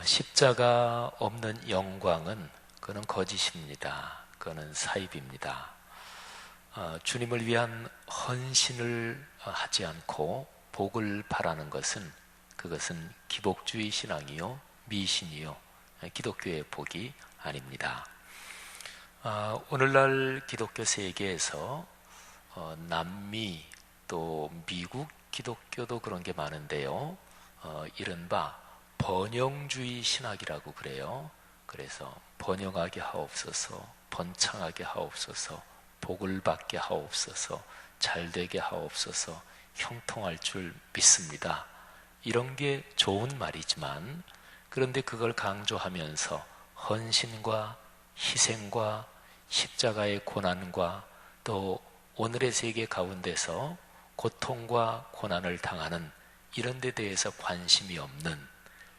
십자가 없는 영광은 그는 거짓입니다. 그는 사입입니다. 주님을 위한 헌신을 하지 않고 복을 바라는 것은 그것은 기복주의 신앙이요 미신이요 기독교의 복이 아닙니다. 오늘날 기독교 세계에서 남미 또 미국 기독교도 그런 게 많은데요. 이른바 번영주의 신학이라고 그래요. 그래서 번영하게 하옵소서, 번창하게 하옵소서, 복을 받게 하옵소서, 잘되게 하옵소서, 형통할 줄 믿습니다. 이런 게 좋은 말이지만 그런데 그걸 강조하면서 헌신과 희생과 십자가의 고난과 또 오늘의 세계 가운데서 고통과 고난을 당하는 이런 데 대해서 관심이 없는,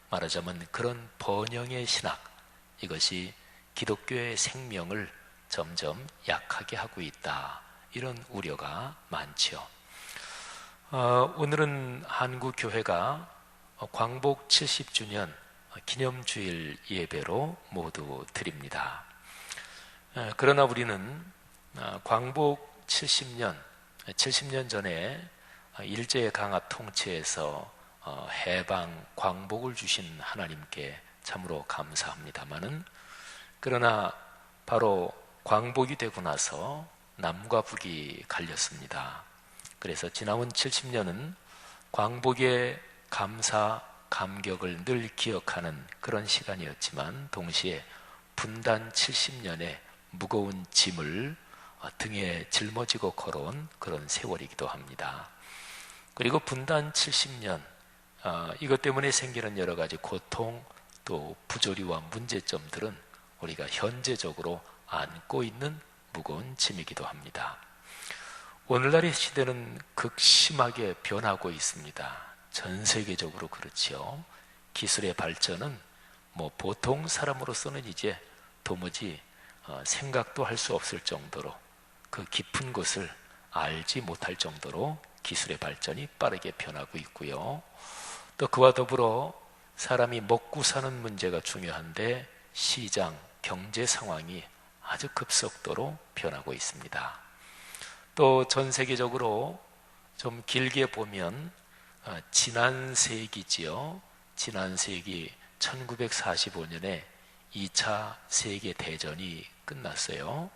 말하자면 그런 번영의 신학, 이것이 기독교의 생명을 점점 약하게 하고 있다, 이런 우려가 많죠. 오늘은 한국교회가 광복 70주년 기념주일 예배로 모두 드립니다. 그러나 우리는 광복 70년 전에 일제강압 통치에서 해방, 광복을 주신 하나님께 참으로 감사합니다마는, 그러나 바로 광복이 되고 나서 남과 북이 갈렸습니다. 그래서 지나온 70년은 광복의 감사, 감격을 늘 기억하는 그런 시간이었지만 동시에 분단 70년의 무거운 짐을 등에 짊어지고 걸어온 그런 세월이기도 합니다. 그리고 분단 70년, 이것 때문에 생기는 여러 가지 고통 또 부조리와 문제점들은 우리가 현재적으로 안고 있는 무거운 짐이기도 합니다. 오늘날의 시대는 극심하게 변하고 있습니다. 전 세계적으로 그렇지요. 기술의 발전은 보통 사람으로서는 이제 도무지 생각도 할 수 없을 정도로, 그 깊은 것을 알지 못할 정도로 기술의 발전이 빠르게 변하고 있고요. 또 그와 더불어 사람이 먹고 사는 문제가 중요한데 시장, 경제 상황이 아주 급속도로 변하고 있습니다. 또 전 세계적으로 좀 길게 보면 지난 세기지요. 지난 세기 1945년에 2차 세계대전이 끝났어요.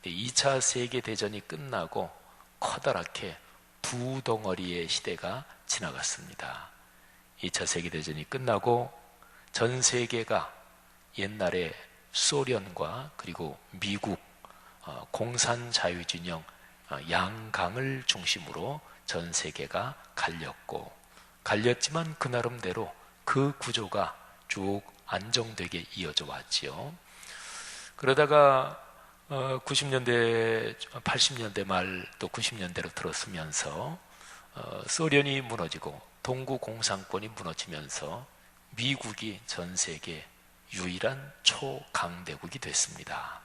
2차 세계대전이 끝나고 커다랗게 두 덩어리의 시대가 지나갔습니다. 2차 세계대전이 끝나고 전 세계가 옛날에 소련과 그리고 미국 공산자유진영 양강을 중심으로 전 세계가 갈렸지만 그 나름대로 그 구조가 쭉 안정되게 이어져 왔지요. 그러다가 90년대, 80년대 말 또 90년대로 들어서면서 소련이 무너지고 동구 공산권이 무너지면서 미국이 전 세계 유일한 초강대국이 됐습니다.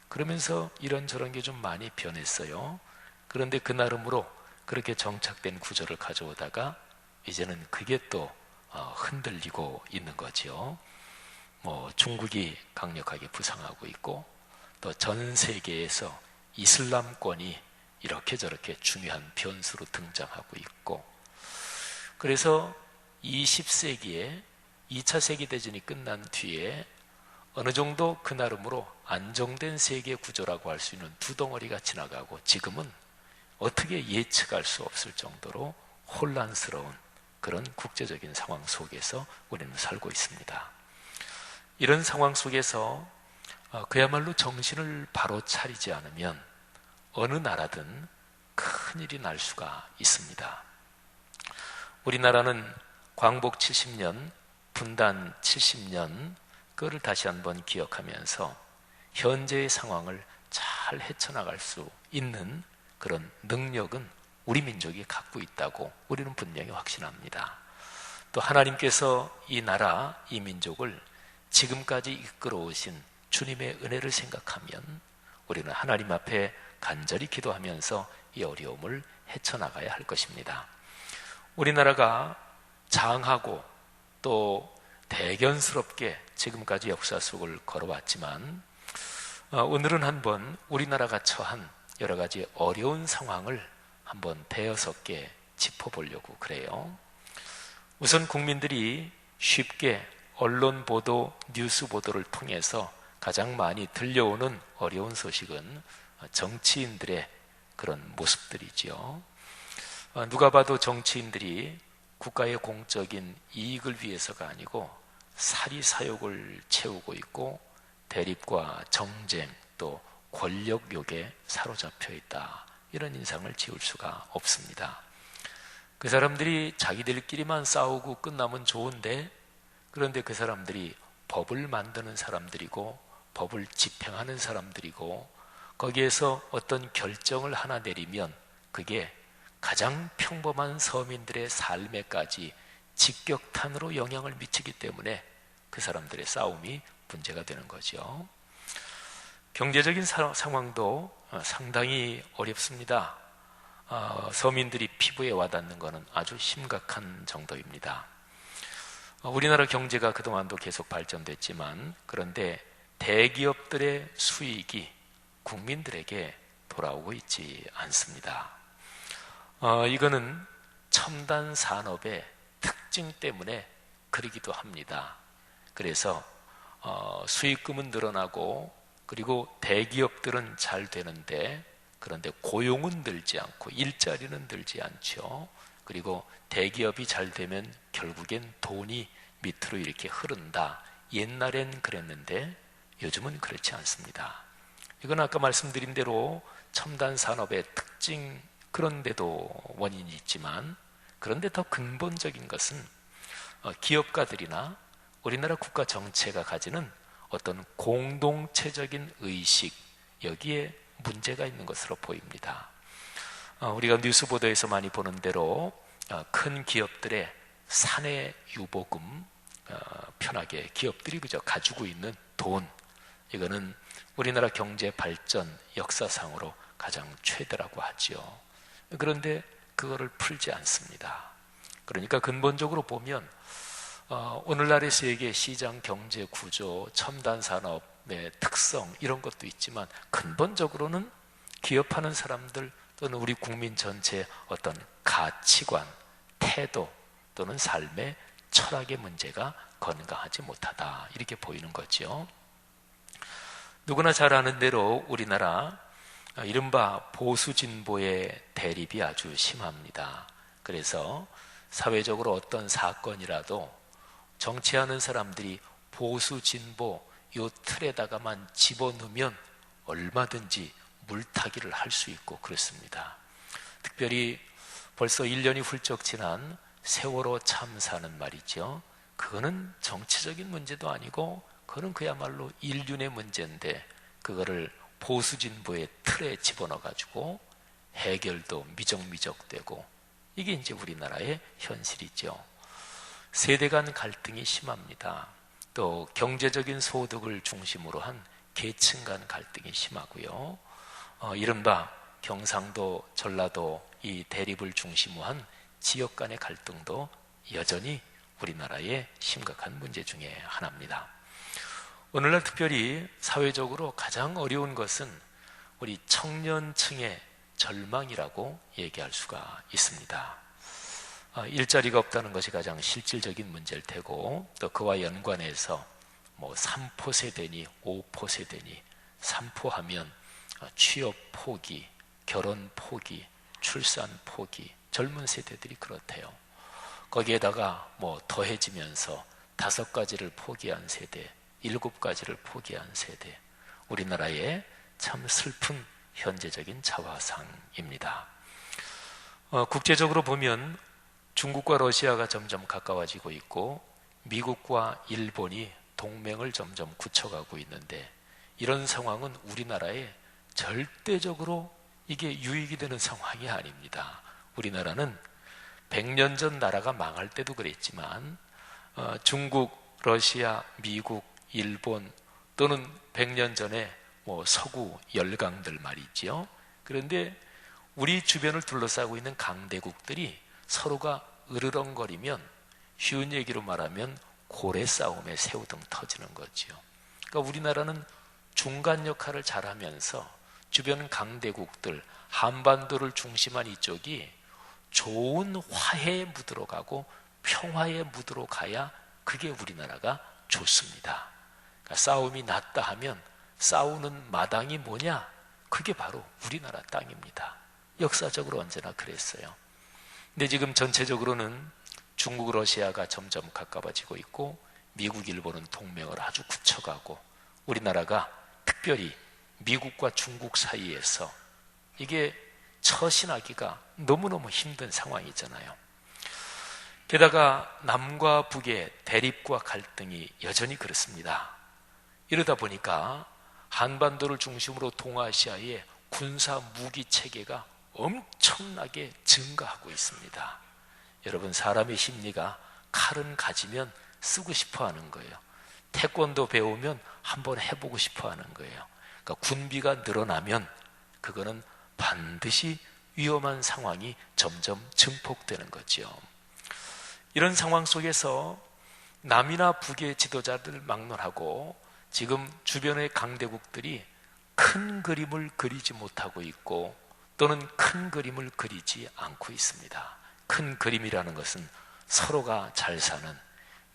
그러면서 이런저런 게 좀 많이 변했어요. 그런데 그 나름으로 그렇게 정착된 구조를 가져오다가 이제는 그게 또 흔들리고 있는 거죠. 중국이 강력하게 부상하고 있고 또 전 세계에서 이슬람권이 이렇게 저렇게 중요한 변수로 등장하고 있고, 그래서 20세기에 2차 세계대전이 끝난 뒤에 어느 정도 그 나름으로 안정된 세계 구조라고 할 수 있는 두 덩어리가 지나가고 지금은 어떻게 예측할 수 없을 정도로 혼란스러운 그런 국제적인 상황 속에서 우리는 살고 있습니다. 이런 상황 속에서 그야말로 정신을 바로 차리지 않으면 어느 나라든 큰일이 날 수가 있습니다. 우리나라는 광복 70년, 분단 70년, 그거를 다시 한번 기억하면서 현재의 상황을 잘 헤쳐나갈 수 있는 그런 능력은 우리 민족이 갖고 있다고 우리는 분명히 확신합니다. 또 하나님께서 이 나라, 이 민족을 지금까지 이끌어 오신 주님의 은혜를 생각하면 우리는 하나님 앞에 간절히 기도하면서 이 어려움을 헤쳐나가야 할 것입니다. 우리나라가 장하고 또 대견스럽게 지금까지 역사 속을 걸어왔지만 오늘은 한번 우리나라가 처한 여러 가지 어려운 상황을 한번 대여섯 개 짚어보려고 그래요. 우선 국민들이 쉽게 언론 보도, 뉴스 보도를 통해서 가장 많이 들려오는 어려운 소식은 정치인들의 그런 모습들이지요. 누가 봐도 정치인들이 국가의 공적인 이익을 위해서가 아니고 사리사욕을 채우고 있고 대립과 정쟁 또 권력욕에 사로잡혀 있다, 이런 인상을 지울 수가 없습니다. 그 사람들이 자기들끼리만 싸우고 끝나면 좋은데, 그런데 그 사람들이 법을 만드는 사람들이고 법을 집행하는 사람들이고 거기에서 어떤 결정을 하나 내리면 그게 가장 평범한 서민들의 삶에까지 직격탄으로 영향을 미치기 때문에 그 사람들의 싸움이 문제가 되는 거죠. 경제적인 상황도 상당히 어렵습니다. 서민들이 피부에 와닿는 것은 아주 심각한 정도입니다. 우리나라 경제가 그동안도 계속 발전됐지만, 그런데 대기업들의 수익이 국민들에게 돌아오고 있지 않습니다. 이거는 첨단 산업의 특징 때문에 그러기도 합니다. 그래서 수익금은 늘어나고 그리고 대기업들은 잘 되는데, 그런데 고용은 늘지 않고 일자리는 늘지 않죠. 그리고 대기업이 잘 되면 결국엔 돈이 밑으로 이렇게 흐른다. 옛날엔 그랬는데 요즘은 그렇지 않습니다. 이건 아까 말씀드린 대로 첨단 산업의 특징, 그런데도 원인이 있지만, 그런데 더 근본적인 것은 기업가들이나 우리나라 국가 정체가 가지는 어떤 공동체적인 의식, 여기에 문제가 있는 것으로 보입니다. 우리가 뉴스 보도에서 많이 보는 대로 큰 기업들의 사내 유보금, 편하게 기업들이 그저 가지고 있는 돈, 이거는 우리나라 경제 발전 역사상으로 가장 최대라고 하죠. 그런데 그거를 풀지 않습니다. 그러니까 근본적으로 보면 오늘날의 세계 시장 경제 구조, 첨단 산업의 특성, 이런 것도 있지만 근본적으로는 기업하는 사람들 또는 우리 국민 전체의 어떤 가치관, 태도 또는 삶의 철학의 문제가 건강하지 못하다, 이렇게 보이는 거죠. 누구나 잘 아는 대로 우리나라 이른바 보수 진보의 대립이 아주 심합니다. 그래서 사회적으로 어떤 사건이라도 정치하는 사람들이 보수 진보 요 틀에다가만 집어넣으면 얼마든지 물타기를 할 수 있고 그렇습니다. 특별히 벌써 1년이 훌쩍 지난 세월호 참사는 말이죠. 그거는 정치적인 문제도 아니고 그거는 그야말로 인륜의 문제인데, 그거를 보수 진보의 틀에 집어넣어가지고 해결도 미적미적되고, 이게 이제 우리나라의 현실이죠. 세대 간 갈등이 심합니다. 또 경제적인 소득을 중심으로 한 계층 간 갈등이 심하고요. 이른바 경상도, 전라도 이 대립을 중심으로 한 지역 간의 갈등도 여전히 우리나라의 심각한 문제 중에 하나입니다. 오늘날 특별히 사회적으로 가장 어려운 것은 우리 청년층의 절망이라고 얘기할 수가 있습니다. 일자리가 없다는 것이 가장 실질적인 문제일 테고, 또 그와 연관해서 3포 세대니 5포 세대니, 3포하면 취업 포기, 결혼 포기, 출산 포기, 젊은 세대들이 그렇대요. 거기에다가 더해지면서 5가지를 포기한 세대, 7가지를 포기한 세대, 우리나라의 참 슬픈 현재적인 자화상입니다. 국제적으로 보면 중국과 러시아가 점점 가까워지고 있고 미국과 일본이 동맹을 점점 굳혀가고 있는데, 이런 상황은 우리나라에 절대적으로 이게 유익이 되는 상황이 아닙니다. 우리나라는 100년 전 나라가 망할 때도 그랬지만 중국, 러시아, 미국, 일본 또는 100년 전에 서구 열강들 말이지요. 그런데 우리 주변을 둘러싸고 있는 강대국들이 서로가 으르렁거리면, 쉬운 얘기로 말하면 고래 싸움에 새우등 터지는 거지요. 그러니까 우리나라는 중간 역할을 잘하면서 주변 강대국들, 한반도를 중심한 이쪽이 좋은 화해의 무드로 가고 평화의 무드로 가야 그게 우리나라가 좋습니다. 그러니까 싸움이 났다 하면 싸우는 마당이 뭐냐? 그게 바로 우리나라 땅입니다. 역사적으로 언제나 그랬어요. 근데 지금 전체적으로는 중국, 러시아가 점점 가까워지고 있고 미국, 일본은 동맹을 아주 굳혀가고 우리나라가 특별히 미국과 중국 사이에서 이게 처신하기가 너무너무 힘든 상황이잖아요. 게다가 남과 북의 대립과 갈등이 여전히 그렇습니다. 이러다 보니까 한반도를 중심으로 동아시아의 군사 무기 체계가 엄청나게 증가하고 있습니다. 여러분, 사람의 심리가 칼은 가지면 쓰고 싶어 하는 거예요. 태권도 배우면 한번 해보고 싶어 하는 거예요. 그러니까 군비가 늘어나면 그거는 반드시 위험한 상황이 점점 증폭되는 거죠. 이런 상황 속에서 남이나 북의 지도자들 막론하고 지금 주변의 강대국들이 큰 그림을 그리지 못하고 있고 또는 큰 그림을 그리지 않고 있습니다. 큰 그림이라는 것은 서로가 잘 사는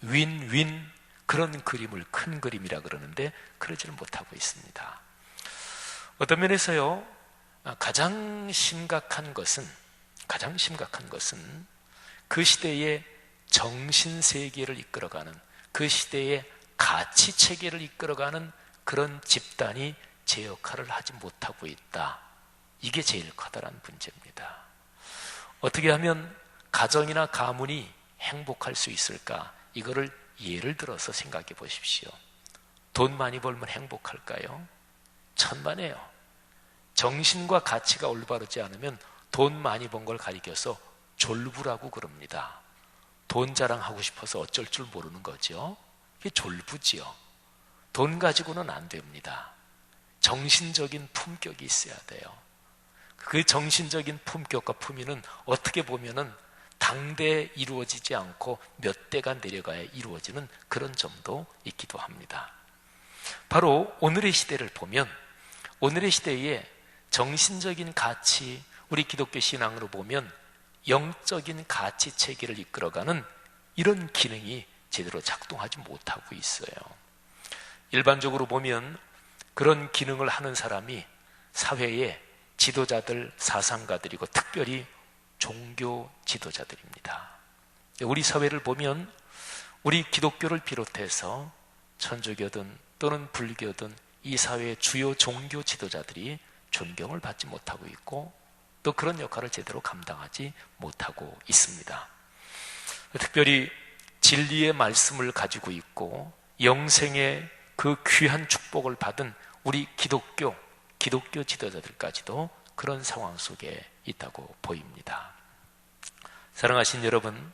윈윈 그런 그림을 큰 그림이라 그러는데 그러지는 못하고 있습니다. 어떤 면에서요, 가장 심각한 것은 그 시대의 정신세계를 이끌어가는, 그 시대의 가치체계를 이끌어가는 그런 집단이 제 역할을 하지 못하고 있다. 이게 제일 커다란 문제입니다. 어떻게 하면 가정이나 가문이 행복할 수 있을까? 이거를 예를 들어서 생각해 보십시오. 돈 많이 벌면 행복할까요? 천만에요. 정신과 가치가 올바르지 않으면 돈 많이 번 걸 가리켜서 졸부라고 그럽니다. 돈 자랑하고 싶어서 어쩔 줄 모르는 거죠. 이게 졸부지요. 돈 가지고는 안 됩니다. 정신적인 품격이 있어야 돼요. 그 정신적인 품격과 품위는 어떻게 보면은 당대에 이루어지지 않고 몇 대가 내려가야 이루어지는 그런 점도 있기도 합니다. 바로 오늘의 시대를 보면 오늘의 시대에 정신적인 가치, 우리 기독교 신앙으로 보면 영적인 가치 체계를 이끌어가는 이런 기능이 제대로 작동하지 못하고 있어요. 일반적으로 보면 그런 기능을 하는 사람이 사회의 지도자들, 사상가들이고 특별히 종교 지도자들입니다. 우리 사회를 보면 우리 기독교를 비롯해서 천주교든 또는 불교든 이 사회의 주요 종교 지도자들이 존경을 받지 못하고 있고 또 그런 역할을 제대로 감당하지 못하고 있습니다. 특별히 진리의 말씀을 가지고 있고 영생의 그 귀한 축복을 받은 우리 기독교 지도자들까지도 그런 상황 속에 있다고 보입니다. 사랑하신 여러분,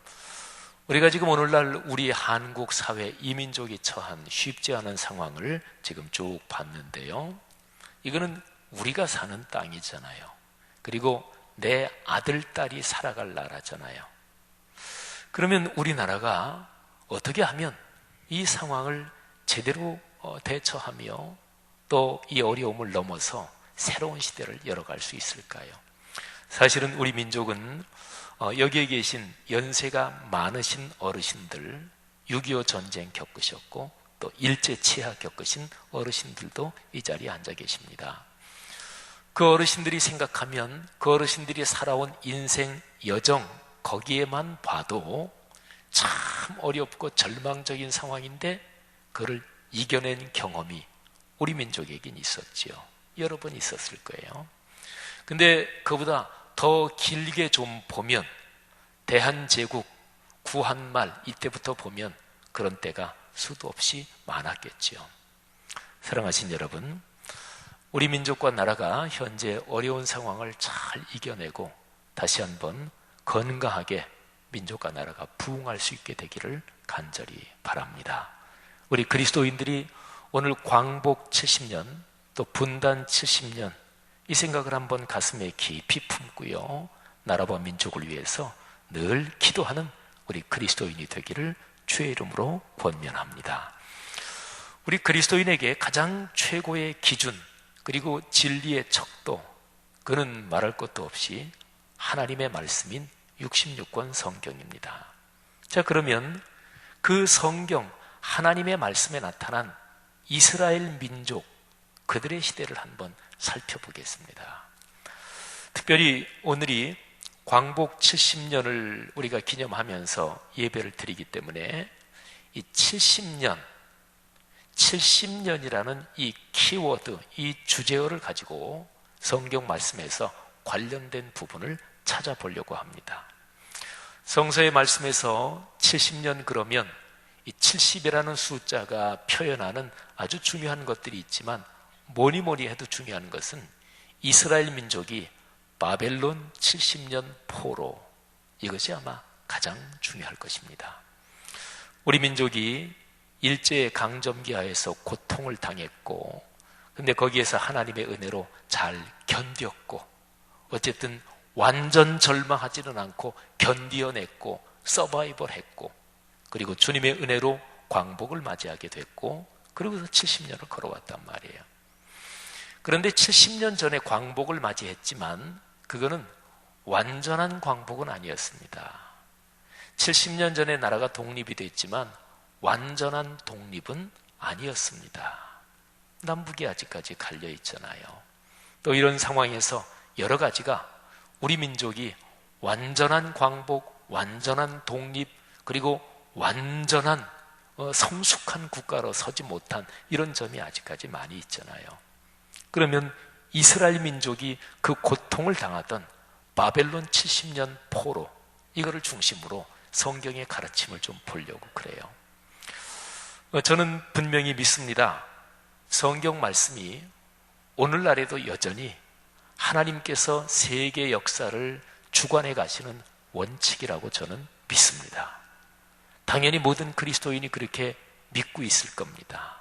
우리가 지금 오늘날 우리 한국 사회 이민족이 처한 쉽지 않은 상황을 지금 쭉 봤는데요. 이거는 우리가 사는 땅이잖아요. 그리고 내 아들, 딸이 살아갈 나라잖아요. 그러면 우리나라가 어떻게 하면 이 상황을 제대로 대처하며 또 이 어려움을 넘어서 새로운 시대를 열어갈 수 있을까요? 사실은 우리 민족은 여기에 계신 연세가 많으신 어르신들, 6.25 전쟁 겪으셨고 또 일제치하 겪으신 어르신들도 이 자리에 앉아 계십니다. 그 어르신들이 생각하면 그 어르신들이 살아온 인생 여정 거기에만 봐도 참 어렵고 절망적인 상황인데 그를 이겨낸 경험이 우리 민족에겐 있었지요. 여러 번 있었을 거예요. 근데 그보다 더 길게 좀 보면 대한제국 구한말 이때부터 보면 그런 때가 수도 없이 많았겠지요. 사랑하신 여러분, 우리 민족과 나라가 현재 어려운 상황을 잘 이겨내고 다시 한번 건강하게 민족과 나라가 부흥할 수 있게 되기를 간절히 바랍니다. 우리 그리스도인들이 오늘 광복 70년 또 분단 70년 이 생각을 한번 가슴에 깊이 품고요. 나라와 민족을 위해서 늘 기도하는 우리 그리스도인이 되기를 주의 이름으로 권면합니다. 우리 그리스도인에게 가장 최고의 기준 그리고 진리의 척도, 그는 말할 것도 없이 하나님의 말씀인 66권 성경입니다. 자, 그러면 그 성경 하나님의 말씀에 나타난 이스라엘 민족, 그들의 시대를 한번 살펴보겠습니다. 특별히 오늘이 광복 70년을 우리가 기념하면서 예배를 드리기 때문에 이 70년이라는 이 키워드, 이 주제어를 가지고 성경 말씀에서 관련된 부분을 찾아보려고 합니다. 성서의 말씀에서 70년 그러면 이 70이라는 숫자가 표현하는 아주 중요한 것들이 있지만 뭐니 해도 중요한 것은 이스라엘 민족이 바벨론 70년 포로, 이것이 아마 가장 중요할 것입니다. 우리 민족이 일제의 강점기 하에서 고통을 당했고, 근데 거기에서 하나님의 은혜로 잘 견뎠고, 어쨌든 완전 절망하지는 않고 견디어냈고 서바이벌 했고, 그리고 주님의 은혜로 광복을 맞이하게 됐고, 그러고서 70년을 걸어왔단 말이에요. 그런데 70년 전에 광복을 맞이했지만 그거는 완전한 광복은 아니었습니다. 70년 전에 나라가 독립이 됐지만 완전한 독립은 아니었습니다. 남북이 아직까지 갈려 있잖아요. 또 이런 상황에서 여러 가지가 우리 민족이 완전한 광복, 완전한 독립, 그리고 완전한 성숙한 국가로 서지 못한 이런 점이 아직까지 많이 있잖아요. 그러면 이스라엘 민족이 그 고통을 당하던 바벨론 70년 포로, 이거를 중심으로 성경의 가르침을 좀 보려고 그래요. 저는 분명히 믿습니다. 성경 말씀이 오늘날에도 여전히 하나님께서 세계 역사를 주관해 가시는 원칙이라고 저는 믿습니다. 당연히 모든 그리스도인이 그렇게 믿고 있을 겁니다.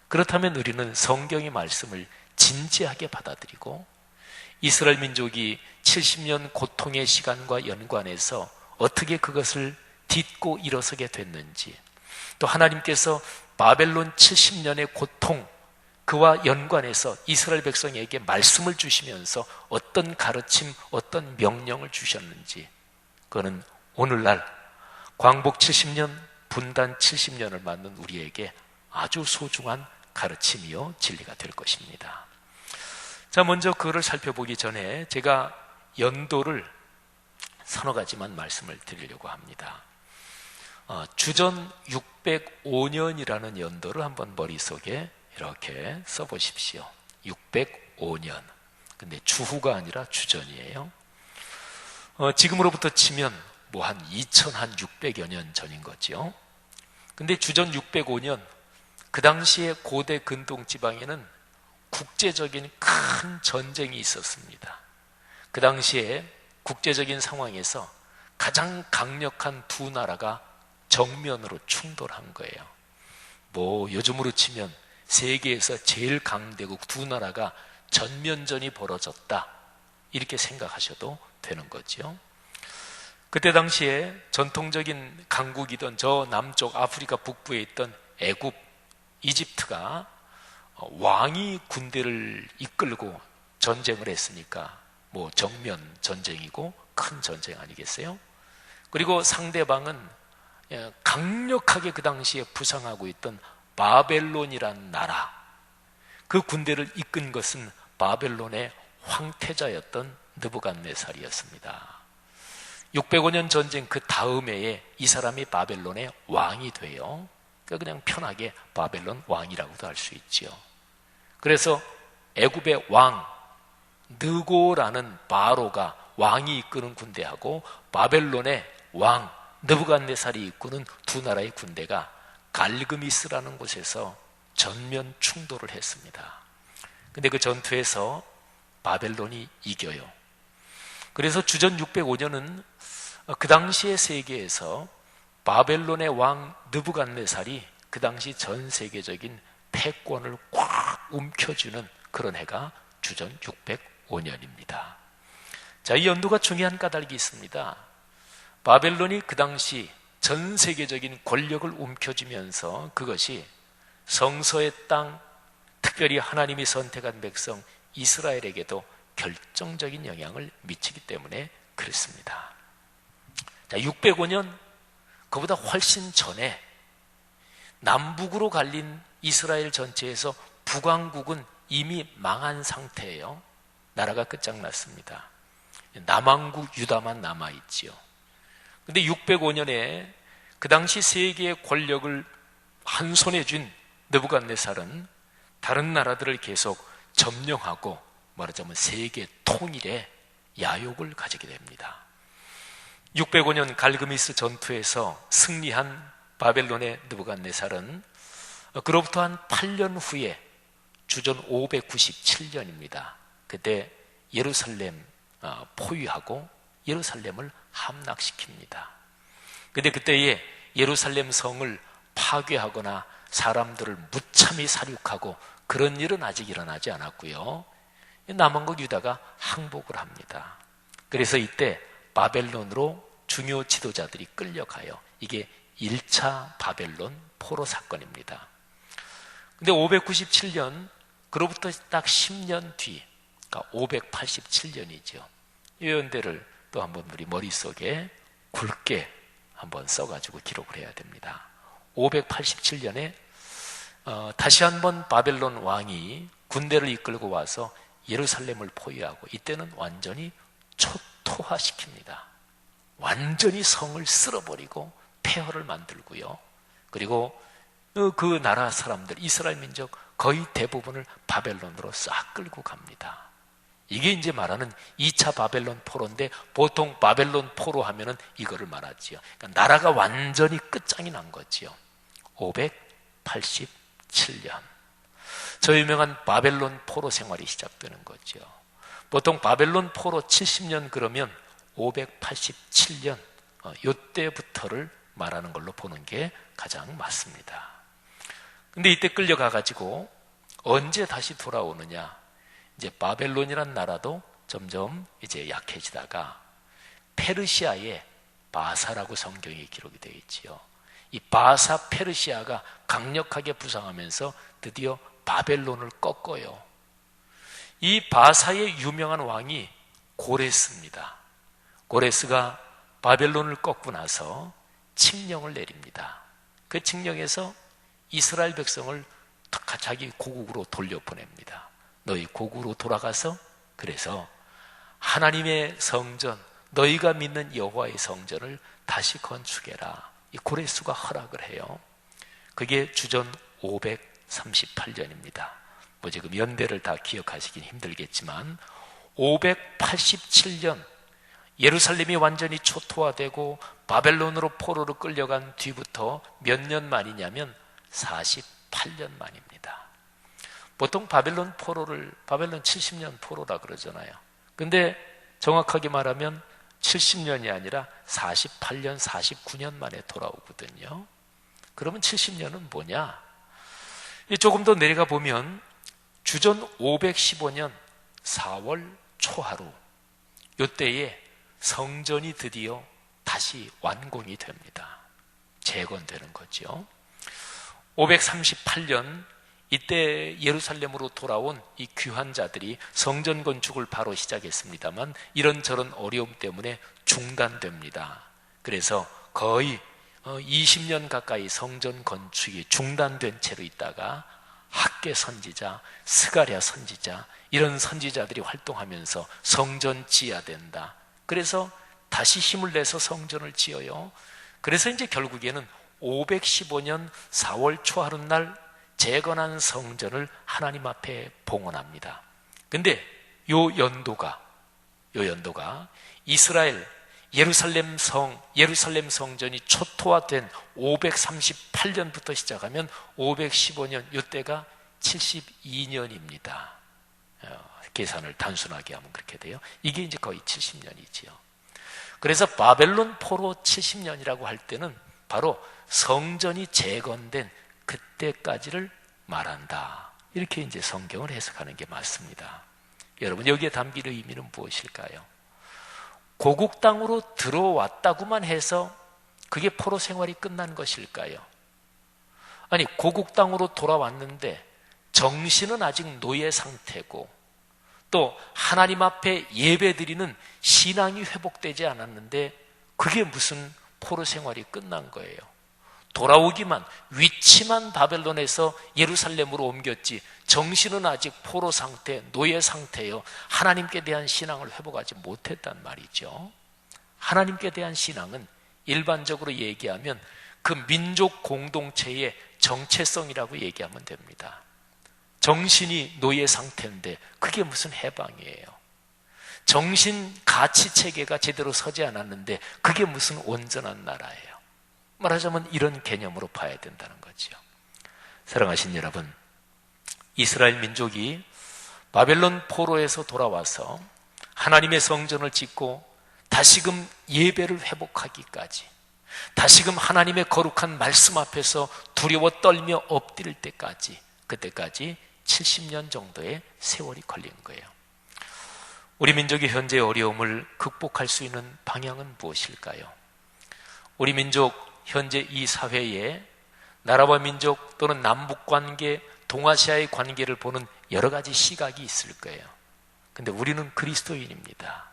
그렇다면 우리는 성경의 말씀을 진지하게 받아들이고 이스라엘 민족이 70년 고통의 시간과 연관해서 어떻게 그것을 딛고 일어서게 됐는지, 또 하나님께서 바벨론 70년의 고통, 그와 연관해서 이스라엘 백성에게 말씀을 주시면서 어떤 가르침, 어떤 명령을 주셨는지, 그거는 오늘날 광복 70년, 분단 70년을 맞는 우리에게 아주 소중한 가르침이요 진리가 될 것입니다. 자, 먼저 그거를 살펴보기 전에 제가 연도를 서너 가지만 말씀을 드리려고 합니다. 주전 605년이라는 연도를 한번 머릿속에 이렇게 써보십시오. 605년. 근데 주후가 아니라 주전이에요. 지금으로부터 치면 뭐 한 2600여 년 전인 거죠. 근데 주전 605년, 그 당시에 고대 근동 지방에는 국제적인 큰 전쟁이 있었습니다. 그 당시에 국제적인 상황에서 가장 강력한 두 나라가 정면으로 충돌한 거예요. 뭐 요즘으로 치면 세계에서 제일 강대국 두 나라가 전면전이 벌어졌다, 이렇게 생각하셔도 되는 거죠. 그때 당시에 전통적인 강국이던 저 남쪽 아프리카 북부에 있던 애굽, 이집트가 왕이 군대를 이끌고 전쟁을 했으니까 뭐 정면 전쟁이고 큰 전쟁 아니겠어요? 그리고 상대방은 강력하게 그 당시에 부상하고 있던 바벨론이라는 나라, 그 군대를 이끈 것은 바벨론의 황태자였던 느부갓네살이었습니다. 605년 전쟁 그 다음 해에 이 사람이 바벨론의 왕이 돼요. 그냥 편하게 바벨론 왕이라고도 할 수 있지요. 그래서 애굽의 왕 느고라는 바로가 왕이 이끄는 군대하고 바벨론의 왕 느부갓네살이 이끄는 두 나라의 군대가 갈그미스라는 곳에서 전면 충돌을 했습니다. 근데 그 전투에서 바벨론이 이겨요. 그래서 주전 605년은 그 당시의 세계에서 바벨론의 왕 느부갓네살이 그 당시 전 세계적인 패권을 꽉 움켜쥐는 그런 해가 주전 605년입니다. 자, 이 연도가 중요한 까닭이 있습니다. 바벨론이 그 당시 전 세계적인 권력을 움켜쥐면서 그것이 성서의 땅, 특별히 하나님이 선택한 백성 이스라엘에게도 결정적인 영향을 미치기 때문에 그렇습니다. 자, 605년 그보다 훨씬 전에 남북으로 갈린 이스라엘 전체에서 북왕국은 이미 망한 상태예요. 나라가 끝장났습니다. 남왕국 유다만 남아있지요. 그런데 605년에 그 당시 세계의 권력을 한 손에 쥔 느부갓네살은 다른 나라들을 계속 점령하고 말하자면 세계 통일의 야욕을 가지게 됩니다. 605년 갈그미스 전투에서 승리한 바벨론의 느부갓네살은 그로부터 한 8년 후에 주전 597년입니다. 그때 예루살렘 포위하고 예루살렘을 함락시킵니다. 그런데 그때에 예루살렘 성을 파괴하거나 사람들을 무참히 살육하고 그런 일은 아직 일어나지 않았고요. 남왕국 유다가 항복을 합니다. 그래서 이때 바벨론으로 중요 지도자들이 끌려가요. 이게 1차 바벨론 포로 사건입니다. 근데 597년 그로부터 딱 10년 뒤, 그러니까 587년이죠. 이 연대를 또 한번 우리 머릿속에 굵게 한번 써가지고 기록을 해야 됩니다. 587년에 다시 한번 바벨론 왕이 군대를 이끌고 와서 예루살렘을 포위하고 이때는 완전히 초토화시킵니다. 완전히 성을 쓸어버리고 폐허를 만들고요. 그리고 그 나라 사람들, 이스라엘 민족 거의 대부분을 바벨론으로 싹 끌고 갑니다. 이게 이제 말하는 2차 바벨론 포로인데 보통 바벨론 포로 하면은 이거를 말하지요. 그러니까 나라가 완전히 끝장이 난 거지요. 587년. 저 유명한 바벨론 포로 생활이 시작되는 거죠. 보통 바벨론 포로 70년 그러면 587년 이때부터를 말하는 걸로 보는 게 가장 맞습니다. 근데 이때 끌려가가지고 언제 다시 돌아오느냐? 이제 바벨론이란 나라도 점점 이제 약해지다가 페르시아의 바사라고 성경에 기록이 되어 있지요. 이 바사 페르시아가 강력하게 부상하면서 드디어 바벨론을 꺾어요. 이 바사의 유명한 왕이 고레스입니다. 고레스가 바벨론을 꺾고 나서 칙령을 내립니다. 그 칙령에서 이스라엘 백성을 자기 고국으로 돌려보냅니다. 너희 고국으로 돌아가서 그래서 하나님의 성전, 너희가 믿는 여호와의 성전을 다시 건축해라. 이 고레스가 허락을 해요. 그게 주전 538년입니다. 뭐 지금 연대를 다 기억하시긴 힘들겠지만 587년 예루살렘이 완전히 초토화되고 바벨론으로 포로로 끌려간 뒤부터 몇 년 만이냐면 48년 만입니다. 보통 바벨론 70년 포로라 그러잖아요. 근데 정확하게 말하면 70년이 아니라 48년, 49년 만에 돌아오거든요. 그러면 70년은 뭐냐? 조금 더 내려가 보면 주전 515년 4월 초하루 이때에 성전이 드디어 다시 완공이 됩니다. 재건되는 거죠. 538년 이때 예루살렘으로 돌아온 이 귀한 자들이 성전 건축을 바로 시작했습니다만 이런저런 어려움 때문에 중단됩니다. 그래서 거의 20년 가까이 성전 건축이 중단된 채로 있다가 학계 선지자, 스가랴 선지자 이런 선지자들이 활동하면서 성전 지어야 된다. 그래서 다시 힘을 내서 성전을 지어요. 그래서 이제 결국에는 515년 4월 초하룻날 재건한 성전을 하나님 앞에 봉헌합니다. 근데 요 연도가 이스라엘 예루살렘 성전이 초토화된 538년부터 시작하면 515년 이때가 72년입니다. 계산을 단순하게 하면 그렇게 돼요. 이게 이제 거의 70년이지요. 그래서 바벨론 포로 70년이라고 할 때는 바로 성전이 재건된 그때까지를 말한다. 이렇게 이제 성경을 해석하는 게 맞습니다. 여러분, 여기에 담긴 의미는 무엇일까요? 고국 땅으로 들어왔다고만 해서 그게 포로 생활이 끝난 것일까요? 아니, 고국 땅으로 돌아왔는데 정신은 아직 노예 상태고 또 하나님 앞에 예배드리는 신앙이 회복되지 않았는데 그게 무슨 포로 생활이 끝난 거예요. 돌아오기만, 위치만 바벨론에서 예루살렘으로 옮겼지 정신은 아직 포로 상태, 노예 상태요. 하나님께 대한 신앙을 회복하지 못했단 말이죠. 하나님께 대한 신앙은 일반적으로 얘기하면 그 민족 공동체의 정체성이라고 얘기하면 됩니다. 정신이 노예 상태인데 그게 무슨 해방이에요. 정신 가치 체계가 제대로 서지 않았는데 그게 무슨 온전한 나라예요. 말하자면 이런 개념으로 봐야 된다는 거죠. 사랑하신 여러분, 이스라엘 민족이 바벨론 포로에서 돌아와서 하나님의 성전을 짓고 다시금 예배를 회복하기까지, 다시금 하나님의 거룩한 말씀 앞에서 두려워 떨며 엎드릴 때까지, 그때까지 70년 정도의 세월이 걸린 거예요. 우리 민족이 현재의 어려움을 극복할 수 있는 방향은 무엇일까요? 우리 민족 현재 이 사회에 나라와 민족 또는 남북관계, 동아시아의 관계를 보는 여러 가지 시각이 있을 거예요. 근데 우리는 그리스도인입니다.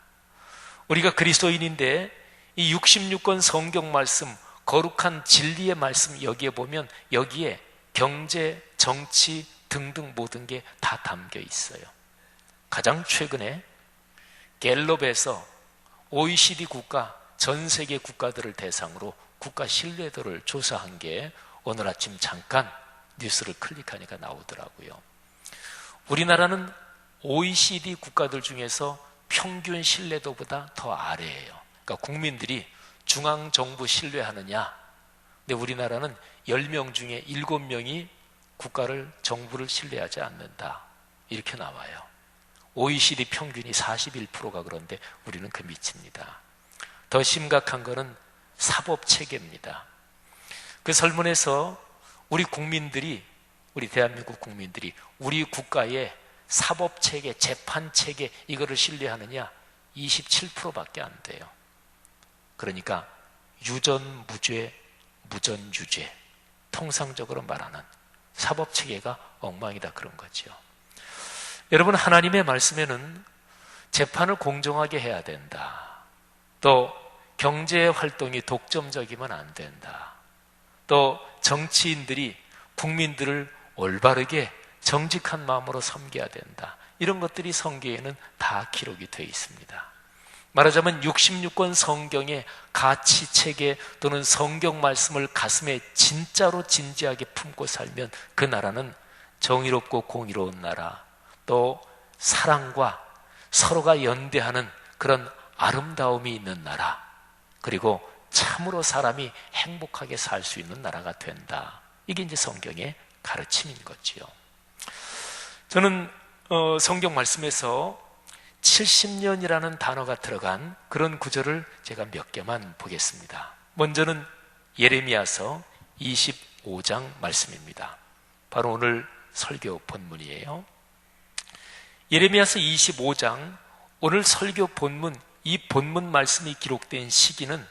우리가 그리스도인인데 이 66권 성경 말씀, 거룩한 진리의 말씀 여기에 보면 여기에 경제, 정치 등등 모든 게 다 담겨 있어요. 가장 최근에 갤럽에서 OECD 국가, 전 세계 국가들을 대상으로 국가 신뢰도를 조사한 게 오늘 아침 잠깐 뉴스를 클릭하니까 나오더라고요. 우리나라는 OECD 국가들 중에서 평균 신뢰도보다 더 아래예요. 그러니까 국민들이 중앙정부 신뢰하느냐? 근데 우리나라는 10명 중에 7명이 국가를, 정부를 신뢰하지 않는다. 이렇게 나와요. OECD 평균이 41%가 그런데 우리는 그 밑입니다. 더 심각한 거는 사법체계입니다. 그 설문에서 우리 국민들이, 우리 대한민국 국민들이 우리 국가의 사법체계, 재판체계 이거를 신뢰하느냐? 27%밖에 안 돼요. 그러니까 유전무죄, 무전유죄, 통상적으로 말하는 사법체계가 엉망이다 그런 거죠. 여러분, 하나님의 말씀에는 재판을 공정하게 해야 된다. 또 경제 활동이 독점적이면 안 된다. 또 정치인들이 국민들을 올바르게 정직한 마음으로 섬겨야 된다. 이런 것들이 성경에는 다 기록이 되어 있습니다. 말하자면 66권 성경의 가치체계 또는 성경 말씀을 가슴에 진짜로 진지하게 품고 살면 그 나라는 정의롭고 공의로운 나라, 또 사랑과 서로가 연대하는 그런 아름다움이 있는 나라, 그리고 참으로 사람이 행복하게 살 수 있는 나라가 된다. 이게 이제 성경의 가르침인 거지요. 저는 성경 말씀에서 70년이라는 단어가 들어간 그런 구절을 제가 몇 개만 보겠습니다. 먼저는 예레미야서 25장 말씀입니다. 바로 오늘 설교 본문이에요. 예레미야서 25장 오늘 설교 본문, 이 본문 말씀이 기록된 시기는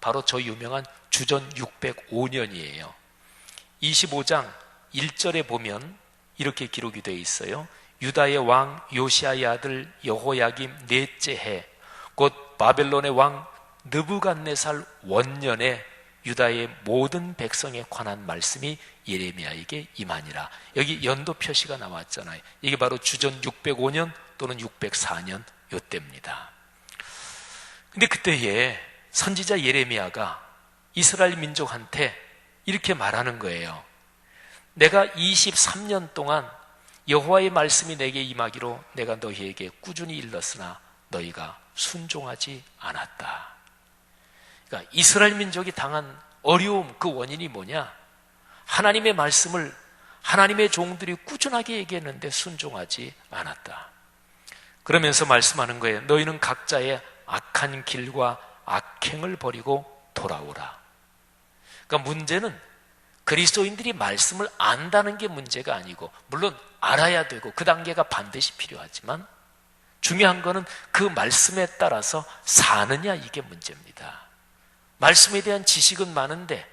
바로 저 유명한 주전 605년이에요. 25장 1절에 보면 이렇게 기록이 되어 있어요. 유다의 왕 요시야의 아들 여호야김 넷째 해, 곧 바벨론의 왕 느부갓네살 원년에 유다의 모든 백성에 관한 말씀이 예레미야에게 임하니라. 여기 연도 표시가 나왔잖아요. 이게 바로 주전 605년 또는 604년 요때입니다. 근데 그때에 선지자 예레미야가 이스라엘 민족한테 이렇게 말하는 거예요. 내가 23년 동안 여호와의 말씀이 내게 임하기로 내가 너희에게 꾸준히 일렀으나 너희가 순종하지 않았다. 그러니까 이스라엘 민족이 당한 어려움, 그 원인이 뭐냐? 하나님의 말씀을 하나님의 종들이 꾸준하게 얘기했는데 순종하지 않았다. 그러면서 말씀하는 거예요. 너희는 각자의 악한 길과 악행을 버리고 돌아오라. 그러니까 문제는 그리스도인들이 말씀을 안다는 게 문제가 아니고, 물론 알아야 되고 그 단계가 반드시 필요하지만 중요한 거는 그 말씀에 따라서 사느냐, 이게 문제입니다. 말씀에 대한 지식은 많은데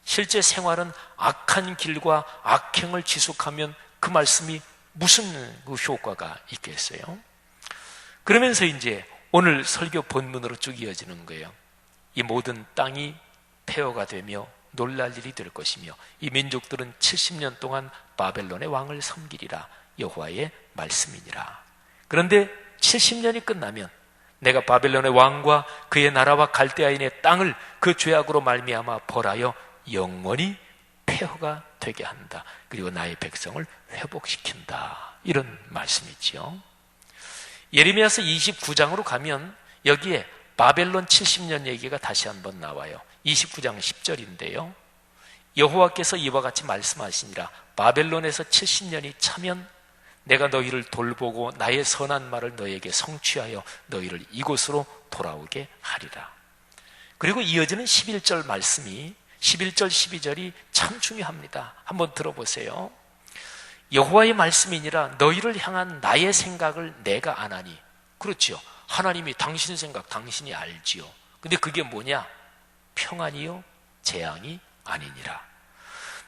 실제 생활은 악한 길과 악행을 지속하면 그 말씀이 무슨 그 효과가 있겠어요? 그러면서 이제 오늘 설교 본문으로 쭉 이어지는 거예요. 이 모든 땅이 폐허가 되며 놀랄 일이 될 것이며 이 민족들은 70년 동안 바벨론의 왕을 섬기리라. 여호와의 말씀이니라. 그런데 70년이 끝나면 내가 바벨론의 왕과 그의 나라와 갈대아인의 땅을 그 죄악으로 말미암아 벌하여 영원히 폐허가 되게 한다. 그리고 나의 백성을 회복시킨다. 이런 말씀이지요. 예레미야서 29장으로 가면 여기에 바벨론 70년 얘기가 다시 한번 나와요. 29장 10절인데요. 여호와께서 이와 같이 말씀하시니라. 바벨론에서 70년이 차면 내가 너희를 돌보고 나의 선한 말을 너희에게 성취하여 너희를 이곳으로 돌아오게 하리라. 그리고 이어지는 11절 말씀이 11절 12절이 참 중요합니다. 한번 들어보세요. 여호와의 말씀이니라. 너희를 향한 나의 생각을 내가 아나니. 그렇지요. 하나님이 당신 생각 당신이 알지요. 근데 그게 뭐냐? 평안이요 재앙이 아니니라.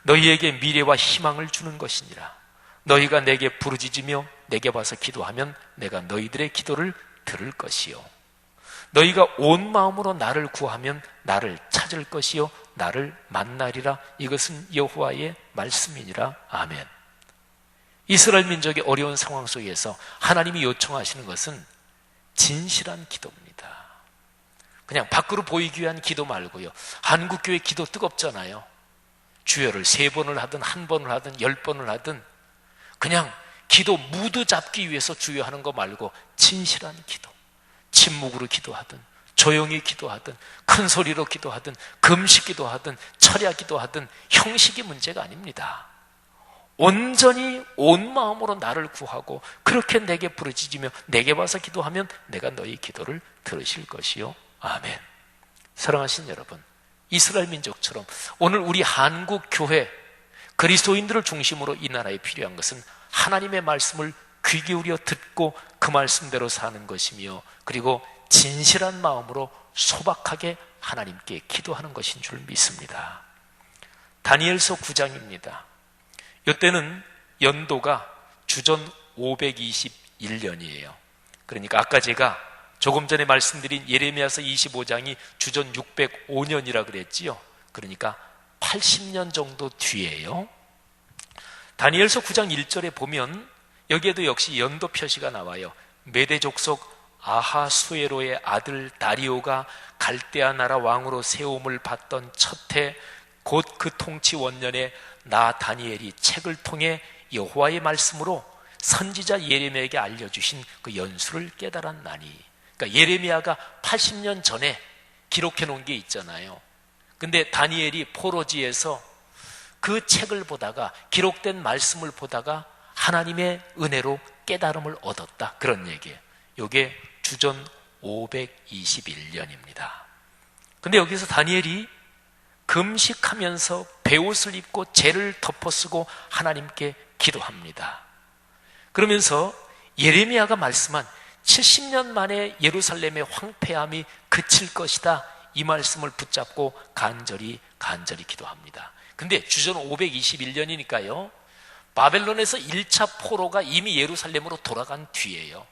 너희에게 미래와 희망을 주는 것이니라. 너희가 내게 부르짖으며 내게 와서 기도하면 내가 너희들의 기도를 들을 것이요. 너희가 온 마음으로 나를 구하면 나를 찾을 것이요 나를 만나리라. 이것은 여호와의 말씀이니라. 아멘. 이스라엘 민족의 어려운 상황 속에서 하나님이 요청하시는 것은 진실한 기도입니다. 그냥 밖으로 보이기 위한 기도 말고요. 한국교회 기도 뜨겁잖아요. 주여를 3번을 하든 1번을 하든 10번을 하든 그냥 기도 무드 잡기 위해서 주여하는 거 말고 진실한 기도, 침묵으로 기도하든 조용히 기도하든 큰 소리로 기도하든 금식 기도하든 철야 기도하든 형식이 문제가 아닙니다. 온전히 온 마음으로 나를 구하고 그렇게 내게 부르짖으며 내게 와서 기도하면 내가 너희 기도를 들으실 것이요. 아멘. 사랑하신 여러분, 이스라엘 민족처럼 오늘 우리 한국 교회 그리스도인들을 중심으로 이 나라에 필요한 것은 하나님의 말씀을 귀 기울여 듣고 그 말씀대로 사는 것이며 그리고 진실한 마음으로 소박하게 하나님께 기도하는 것인 줄 믿습니다. 다니엘서 9장입니다. 이때는 연도가 주전 521년이에요. 그러니까 아까 제가 조금 전에 말씀드린 예레미야서 25장이 주전 605년이라 그랬지요. 그러니까 80년 정도 뒤에요. 다니엘서 9장 1절에 보면 여기에도 역시 연도 표시가 나와요. 메대 족속 아하수에로의 아들 다리오가 갈대아 나라 왕으로 세움을 받던 첫 해 곧 그 통치 원년에 나 다니엘이 책을 통해 여호와의 말씀으로 선지자 예레미야에게 알려주신 그 연수를 깨달았나니. 그러니까 예레미야가 80년 전에 기록해 놓은 게 있잖아요. 근데 다니엘이 포로지에서 그 책을 보다가 기록된 말씀을 보다가 하나님의 은혜로 깨달음을 얻었다. 그런 얘기예요. 이게 주전 521년입니다. 근데 여기서 다니엘이 금식하면서 베옷을 입고 재를 덮어쓰고 하나님께 기도합니다. 그러면서 예레미야가 말씀한 70년 만에 예루살렘의 황폐함이 그칠 것이다. 이 말씀을 붙잡고 간절히 기도합니다. 근데 주전 521년이니까요. 바벨론에서 1차 포로가 이미 예루살렘으로 돌아간 뒤에요.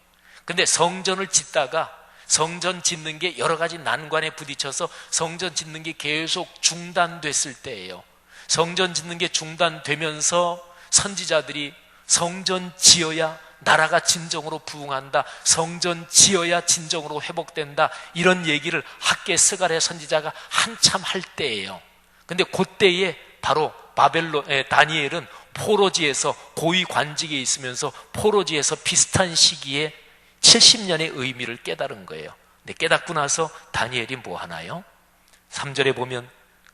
근데 성전을 짓다가 성전 짓는 게 여러 가지 난관에 부딪혀서 성전 짓는 게 계속 중단됐을 때예요. 성전 짓는 게 중단되면서 선지자들이 성전 지어야 나라가 진정으로 부흥한다. 성전 지어야 진정으로 회복된다. 이런 얘기를 학계 스가랴 선지자가 한참 할 때예요. 근데 그때에 바로 다니엘은 포로지에서 고위 관직에 있으면서 포로지에서 비슷한 시기에 70년의 의미를 깨달은 거예요. 근데 깨닫고 나서 다니엘이 뭐 하나요? 3절에 보면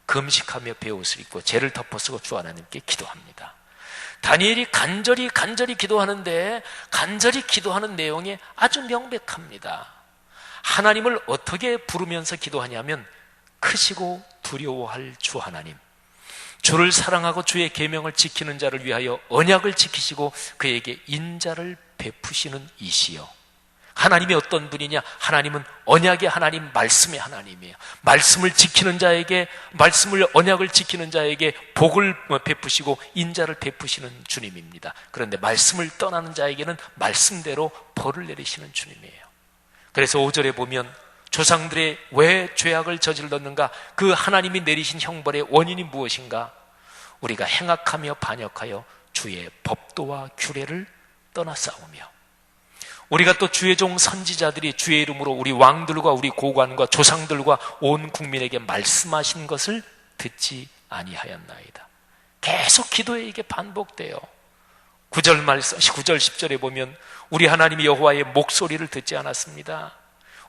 금식하며 베옷을 입고 재를 덮어쓰고 주 하나님께 기도합니다. 다니엘이 간절히 기도하는데 간절히 기도하는 내용이 아주 명백합니다. 하나님을 어떻게 부르면서 기도하냐면 크시고 두려워할 주 하나님, 주를 사랑하고 주의 계명을 지키는 자를 위하여 언약을 지키시고 그에게 인자를 베푸시는 이시여, 하나님이 어떤 분이냐? 하나님은 언약의 하나님, 말씀의 하나님이에요. 말씀을 지키는 자에게, 언약을 지키는 자에게 복을 베푸시고 인자를 베푸시는 주님입니다. 그런데 말씀을 떠나는 자에게는 말씀대로 벌을 내리시는 주님이에요. 그래서 5절에 보면 조상들의 왜 죄악을 저질렀는가? 그 하나님이 내리신 형벌의 원인이 무엇인가? 우리가 행악하며 반역하여 주의 법도와 규례를 떠나싸우며, 우리가 또 주의 종 선지자들이 주의 이름으로 우리 왕들과 우리 고관과 조상들과 온 국민에게 말씀하신 것을 듣지 아니하였나이다. 계속 기도에 이게 반복돼요. 9절 10절에 보면 우리 하나님이 여호와의 목소리를 듣지 않았습니다.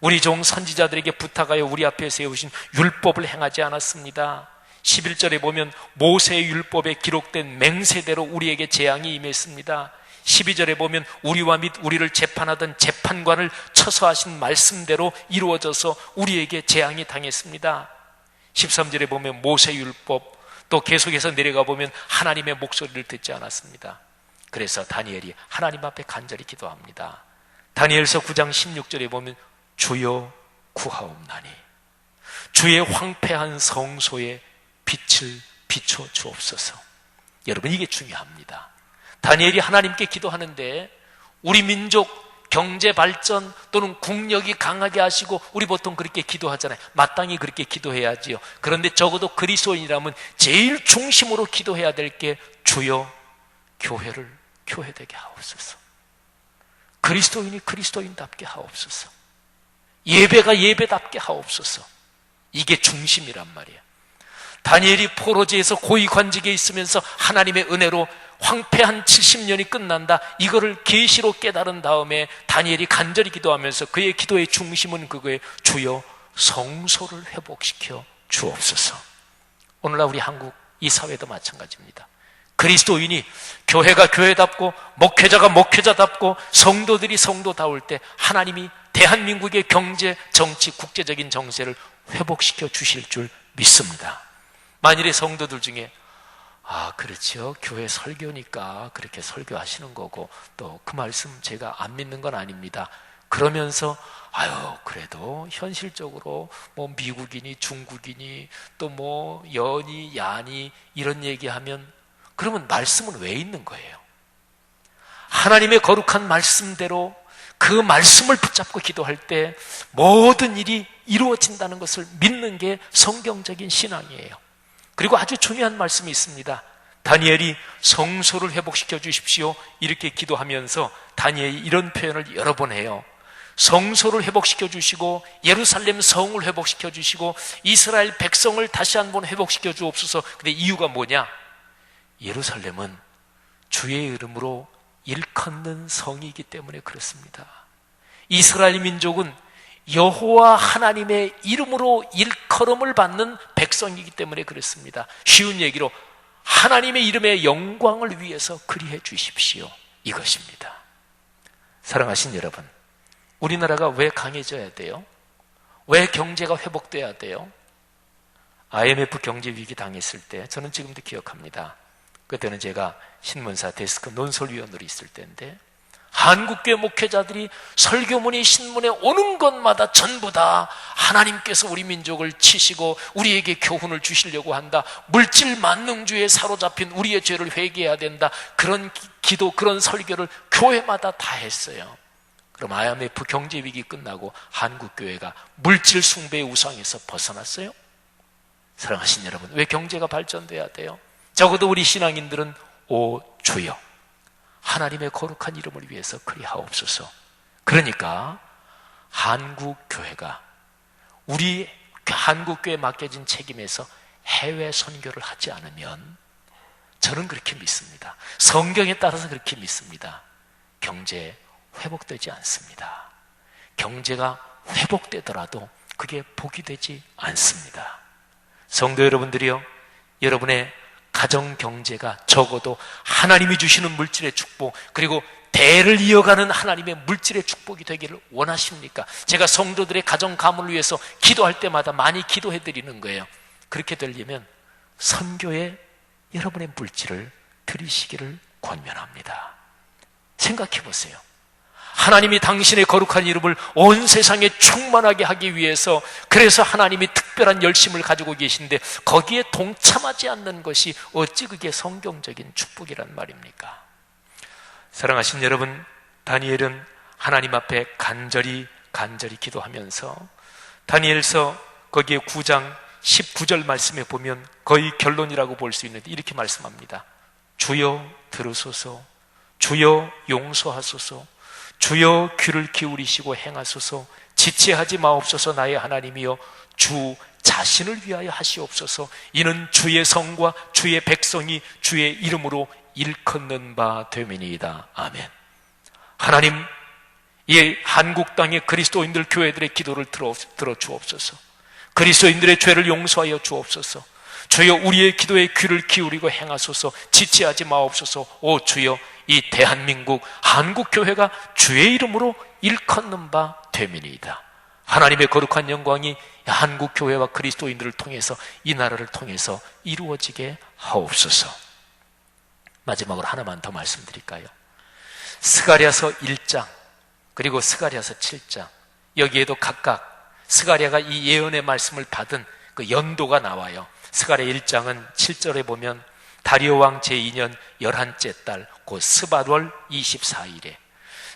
우리 종 선지자들에게 부탁하여 우리 앞에 세우신 율법을 행하지 않았습니다. 11절에 보면 모세의 율법에 기록된 맹세대로 우리에게 재앙이 임했습니다. 12절에 보면 우리와 및 우리를 재판하던 재판관을 쳐서 하신 말씀대로 이루어져서 우리에게 재앙이 당했습니다. 13절에 보면 모세 율법, 또 계속해서 내려가 보면 하나님의 목소리를 듣지 않았습니다. 그래서 다니엘이 하나님 앞에 간절히 기도합니다. 다니엘서 9장 16절에 보면 주여 구하옵나니 주의 황폐한 성소에 빛을 비춰 주옵소서. 여러분, 이게 중요합니다. 다니엘이 하나님께 기도하는데 우리 민족 경제 발전 또는 국력이 강하게 하시고, 우리 보통 그렇게 기도하잖아요. 마땅히 그렇게 기도해야지요. 그런데 적어도 그리스도인이라면 제일 중심으로 기도해야 될 게 주여 교회를 교회되게 하옵소서. 그리스도인이 그리스도인답게 하옵소서. 예배가 예배답게 하옵소서. 이게 중심이란 말이에요. 다니엘이 포로지에서 고위 관직에 있으면서 하나님의 은혜로 황폐한 70년이 끝난다, 이거를 계시로 깨달은 다음에 다니엘이 간절히 기도하면서 그의 기도의 중심은 그거에 주여 성소를 회복시켜 주옵소서. 오늘날 우리 한국 이 사회도 마찬가지입니다. 그리스도인이 교회가 교회답고 목회자가 목회자답고 성도들이 성도다울 때 하나님이 대한민국의 경제, 정치, 국제적인 정세를 회복시켜 주실 줄 믿습니다. 만일에 성도들 중에 그렇죠, 교회 설교니까 그렇게 설교하시는 거고 또 그 말씀 제가 안 믿는 건 아닙니다, 그러면서 그래도 현실적으로 뭐 미국이니 중국이니 또 뭐 연이 야니 이런 얘기하면, 그러면 말씀은 왜 있는 거예요? 하나님의 거룩한 말씀대로 그 말씀을 붙잡고 기도할 때 모든 일이 이루어진다는 것을 믿는 게 성경적인 신앙이에요. 그리고 아주 중요한 말씀이 있습니다. 다니엘이 성소를 회복시켜 주십시오 이렇게 기도하면서 다니엘이 이런 표현을 여러 번 해요. 성소를 회복시켜 주시고 예루살렘 성을 회복시켜 주시고 이스라엘 백성을 다시 한번 회복시켜 주옵소서. 근데 이유가 뭐냐? 예루살렘은 주의 이름으로 일컫는 성이기 때문에 그렇습니다. 이스라엘 민족은 여호와 하나님의 이름으로 일컬음을 받는 백성이기 때문에 그렇습니다. 쉬운 얘기로 하나님의 이름의 영광을 위해서 그리해 주십시오, 이것입니다. 사랑하신 여러분, 우리나라가 왜 강해져야 돼요? 왜 경제가 회복돼야 돼요? IMF 경제 위기 당했을 때 저는 지금도 기억합니다. 그때는 제가 신문사 데스크 논설위원으로 있을 때인데 한국교회 목회자들이 설교문이 신문에 오는 것마다 전부 다 하나님께서 우리 민족을 치시고 우리에게 교훈을 주시려고 한다, 물질 만능주의에 사로잡힌 우리의 죄를 회개해야 된다, 그런 기도, 그런 설교를 교회마다 다 했어요. 그럼 IMF 경제위기 끝나고 한국교회가 물질 숭배의 우상에서 벗어났어요? 사랑하신 여러분, 왜 경제가 발전돼야 돼요? 적어도 우리 신앙인들은 오 주여 하나님의 거룩한 이름을 위해서 그리하옵소서. 그러니까 한국교회가 우리 한국교회에 맡겨진 책임에서 해외 선교를 하지 않으면, 저는 그렇게 믿습니다. 성경에 따라서 그렇게 믿습니다. 경제 회복되지 않습니다. 경제가 회복되더라도 그게 복이 되지 않습니다. 성도 여러분들이요, 여러분의 가정 경제가 적어도 하나님이 주시는 물질의 축복, 그리고 대를 이어가는 하나님의 물질의 축복이 되기를 원하십니까? 제가 성도들의 가정 가문을 위해서 기도할 때마다 많이 기도해 드리는 거예요. 그렇게 되려면 선교에 여러분의 물질을 드리시기를 권면합니다. 생각해 보세요. 하나님이 당신의 거룩한 이름을 온 세상에 충만하게 하기 위해서, 그래서 하나님이 특별한 열심을 가지고 계신데 거기에 동참하지 않는 것이 어찌 그게 성경적인 축복이란 말입니까? 사랑하신 여러분, 다니엘은 하나님 앞에 간절히 기도하면서, 다니엘서 거기에 9장 19절 말씀에 보면 거의 결론이라고 볼 수 있는데 이렇게 말씀합니다. 주여 들으소서, 주여 용서하소서, 주여 귀를 기울이시고 행하소서, 지체하지 마옵소서. 나의 하나님이여, 주 자신을 위하여 하시옵소서. 이는 주의 성과 주의 백성이 주의 이름으로 일컫는 바 됨이니이다. 아멘. 하나님, 이 한국 땅의 그리스도인들 교회들의 기도를 들어 주옵소서. 그리스도인들의 죄를 용서하여 주옵소서. 주여 우리의 기도에 귀를 기울이고 행하소서. 지체하지 마옵소서. 오 주여, 이 대한민국 한국교회가 주의 이름으로 일컫는 바 됨이니이다. 하나님의 거룩한 영광이 한국교회와 그리스도인들을 통해서, 이 나라를 통해서 이루어지게 하옵소서. 마지막으로 하나만 더 말씀드릴까요? 스가랴서 1장 그리고 스가랴서 7장, 여기에도 각각 스가랴가 이 예언의 말씀을 받은 그 연도가 나와요. 스가랴 1장은 7절에 보면 다리오 왕 제2년 11째 달 곧 스바월 24일에,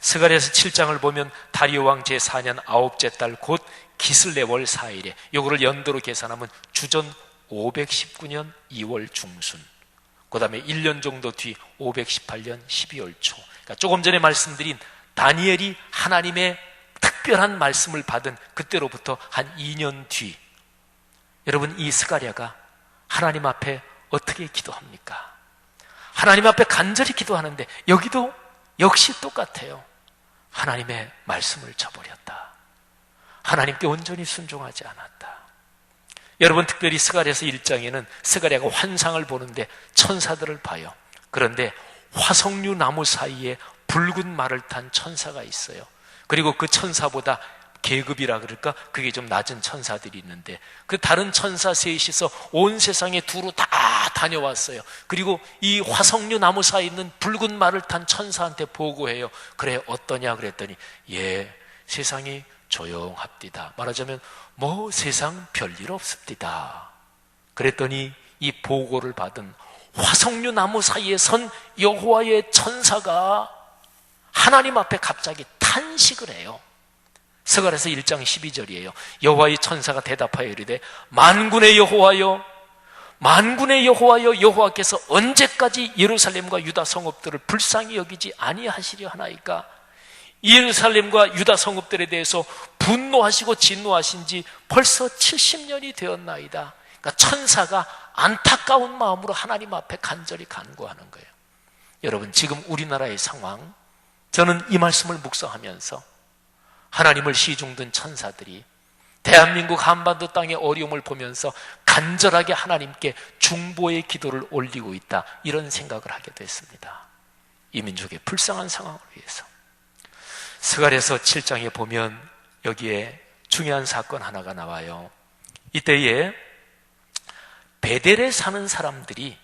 스가랴서 7장을 보면 다리오 왕 제4년 9째 달 곧 기슬레월 4일에, 요거를 연도로 계산하면 주전 519년 2월 중순, 그 다음에 1년 정도 뒤 518년 12월 초. 그러니까 조금 전에 말씀드린 다니엘이 하나님의 특별한 말씀을 받은 그때로부터 한 2년 뒤, 여러분 이 스가랴가 하나님 앞에 어떻게 기도합니까? 하나님 앞에 간절히 기도하는데 여기도 역시 똑같아요. 하나님의 말씀을 저버렸다. 하나님께 온전히 순종하지 않았다. 여러분, 특별히 스가랴서 1장에는 스가랴가 환상을 보는데 천사들을 봐요. 그런데 화석류 나무 사이에 붉은 말을 탄 천사가 있어요. 그리고 그 천사보다 계급이라 그럴까? 그게 좀 낮은 천사들이 있는데 그 다른 천사 셋이서 온 세상에 두루 다 다녀왔어요. 그리고 이 화석류 나무 사이에 있는 붉은 말을 탄 천사한테 보고해요. 그래 어떠냐 그랬더니 예, 세상이 조용합디다. 말하자면 뭐 세상 별일 없습디다. 그랬더니 이 보고를 받은 화석류 나무 사이에 선 여호와의 천사가 하나님 앞에 갑자기 탄식을 해요. 스가랴서 1장 12절이에요. 여호와의 천사가 대답하여 이르되 만군의 여호와여, 만군의 여호와여, 여호와께서 언제까지 예루살렘과 유다 성읍들을 불쌍히 여기지 아니하시려 하나이까? 예루살렘과 유다 성읍들에 대해서 분노하시고 진노하신 지 벌써 70년이 되었나이다. 그러니까 천사가 안타까운 마음으로 하나님 앞에 간절히 간구하는 거예요. 여러분, 지금 우리나라의 상황, 저는 이 말씀을 묵상하면서 하나님을 시중든 천사들이 대한민국 한반도 땅의 어려움을 보면서 간절하게 하나님께 중보의 기도를 올리고 있다, 이런 생각을 하게 됐습니다. 이 민족의 불쌍한 상황을 위해서. 스가랴서 7장에 보면 여기에 중요한 사건 하나가 나와요. 이때에 베델에 사는 사람들이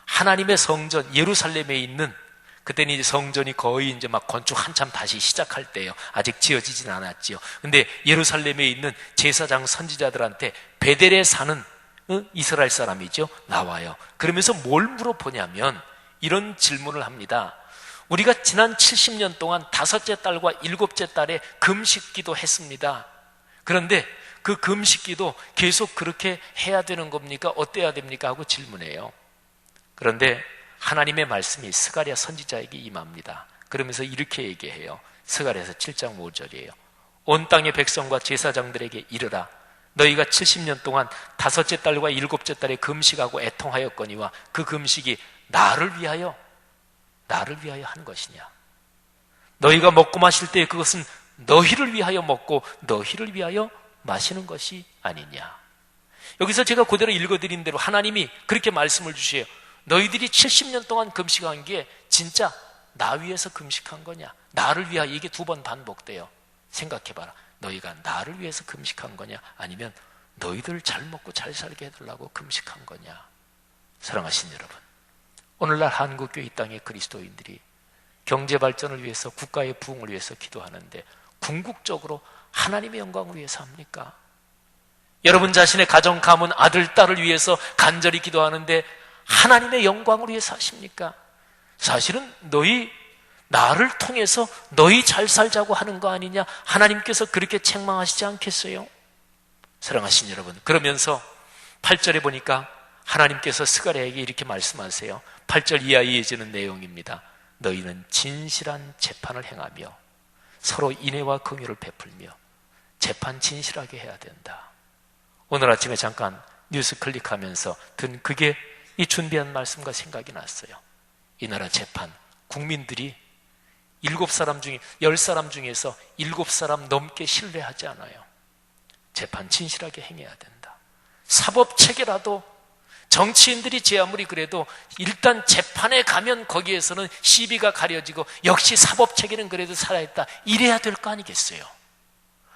하나님의 성전 예루살렘에 있는, 그때는 이제 성전이 거의 이제 막 건축 한참 다시 시작할 때예요. 아직 지어지진 않았지요. 근데 예루살렘에 있는 제사장 선지자들한테 베델에 사는 이스라엘 사람이죠, 나와요. 그러면서 뭘 물어보냐면 이런 질문을 합니다. 우리가 지난 70년 동안 5째 달과 7째 달에 금식기도 했습니다. 그런데 그 금식기도 계속 그렇게 해야 되는 겁니까? 어때야 됩니까? 하고 질문해요. 그런데 하나님의 말씀이 스가랴 선지자에게 임합니다. 그러면서 이렇게 얘기해요. 스가랴서 7장 5절이에요. 온 땅의 백성과 제사장들에게 이르라. 너희가 70년 동안 5째 달과 7째 달에 금식하고 애통하였거니와 그 금식이 나를 위하여 한 것이냐? 너희가 먹고 마실 때 그것은 너희를 위하여 먹고 너희를 위하여 마시는 것이 아니냐? 여기서 제가 그대로 읽어드린 대로 하나님이 그렇게 말씀을 주세요. 너희들이 70년 동안 금식한 게 진짜 나 위해서 금식한 거냐? 나를 위하여, 이게 2번 반복돼요. 생각해봐라. 너희가 나를 위해서 금식한 거냐? 아니면 너희들 잘 먹고 잘 살게 해달라고 금식한 거냐? 사랑하신 여러분, 오늘날 한국교회 이 땅의 그리스도인들이 경제 발전을 위해서, 국가의 부흥을 위해서 기도하는데 궁극적으로 하나님의 영광을 위해서 합니까? 여러분 자신의 가정, 가문, 아들, 딸을 위해서 간절히 기도하는데 하나님의 영광을 위해서 하십니까? 사실은 나를 통해서 너희 잘 살자고 하는 거 아니냐? 하나님께서 그렇게 책망하시지 않겠어요? 사랑하신 여러분, 그러면서 8절에 보니까 하나님께서 스가랴에게 이렇게 말씀하세요. 8절 이하 이어지는 내용입니다. 너희는 진실한 재판을 행하며 서로 인애와 긍휼을 베풀며 재판 진실하게 해야 된다. 오늘 아침에 잠깐 뉴스 클릭하면서 든 그게 이 준비한 말씀과 생각이 났어요. 이 나라 재판, 국민들이 7사람 중에 10사람 중에서 7사람 넘게 신뢰하지 않아요. 재판 진실하게 행해야 된다. 사법체계라도 정치인들이 제 아무리 그래도 일단 재판에 가면 거기에서는 시비가 가려지고 역시 사법체계는 그래도 살아있다, 이래야 될 거 아니겠어요?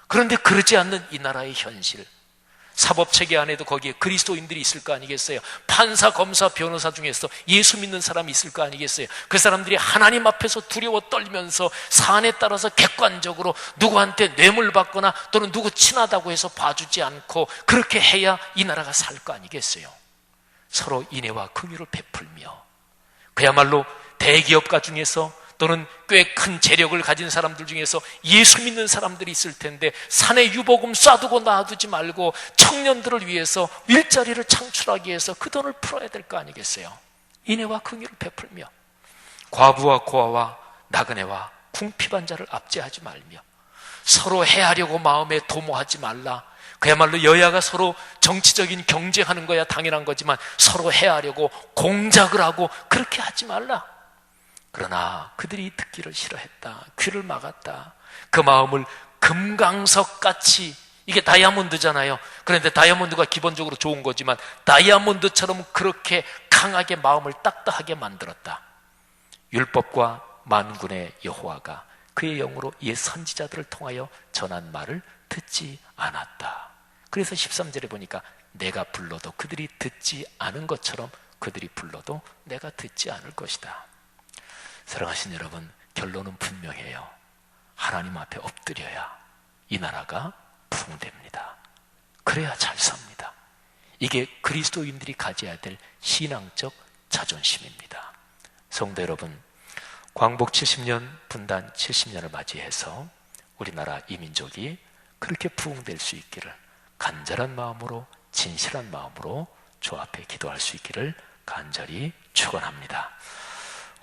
그런데 그러지 않는 이 나라의 현실, 사법체계 안에도 거기에 그리스도인들이 있을 거 아니겠어요? 판사, 검사, 변호사 중에서 예수 믿는 사람이 있을 거 아니겠어요? 그 사람들이 하나님 앞에서 두려워 떨면서 사안에 따라서 객관적으로 누구한테 뇌물 받거나 또는 누구 친하다고 해서 봐주지 않고 그렇게 해야 이 나라가 살 거 아니겠어요? 서로 인애와 긍휼을 베풀며, 그야말로 대기업가 중에서 또는 꽤 큰 재력을 가진 사람들 중에서 예수 믿는 사람들이 있을 텐데 산에 유복음 쏴두고 놔두지 말고 청년들을 위해서 일자리를 창출하기 위해서 그 돈을 풀어야 될 거 아니겠어요? 인애와 긍휼을 베풀며 과부와 고아와 나그네와 궁핍한 자를 압제하지 말며 서로 해하려고 마음에 도모하지 말라. 그야말로 여야가 서로 정치적인 경쟁하는 거야 당연한 거지만 서로 해하려고 공작을 하고 그렇게 하지 말라. 그러나 그들이 듣기를 싫어했다. 귀를 막았다. 그 마음을 금강석같이, 이게 다이아몬드잖아요. 그런데 다이아몬드가 기본적으로 좋은 거지만 다이아몬드처럼 그렇게 강하게 마음을 딱딱하게 만들었다. 율법과 만군의 여호와가 그의 영으로 옛 선지자들을 통하여 전한 말을 듣지 않았다. 그래서 13절에 보니까 내가 불러도 그들이 듣지 않은 것처럼 그들이 불러도 내가 듣지 않을 것이다. 사랑하신 여러분, 결론은 분명해요. 하나님 앞에 엎드려야 이 나라가 부흥됩니다. 그래야 잘 삽니다. 이게 그리스도인들이 가져야 될 신앙적 자존심입니다. 성도 여러분, 광복 70년, 분단 70년을 맞이해서 우리나라 이 민족이 그렇게 부흥될 수 있기를 간절한 마음으로, 진실한 마음으로 주 앞에 기도할 수 있기를 간절히 축원합니다.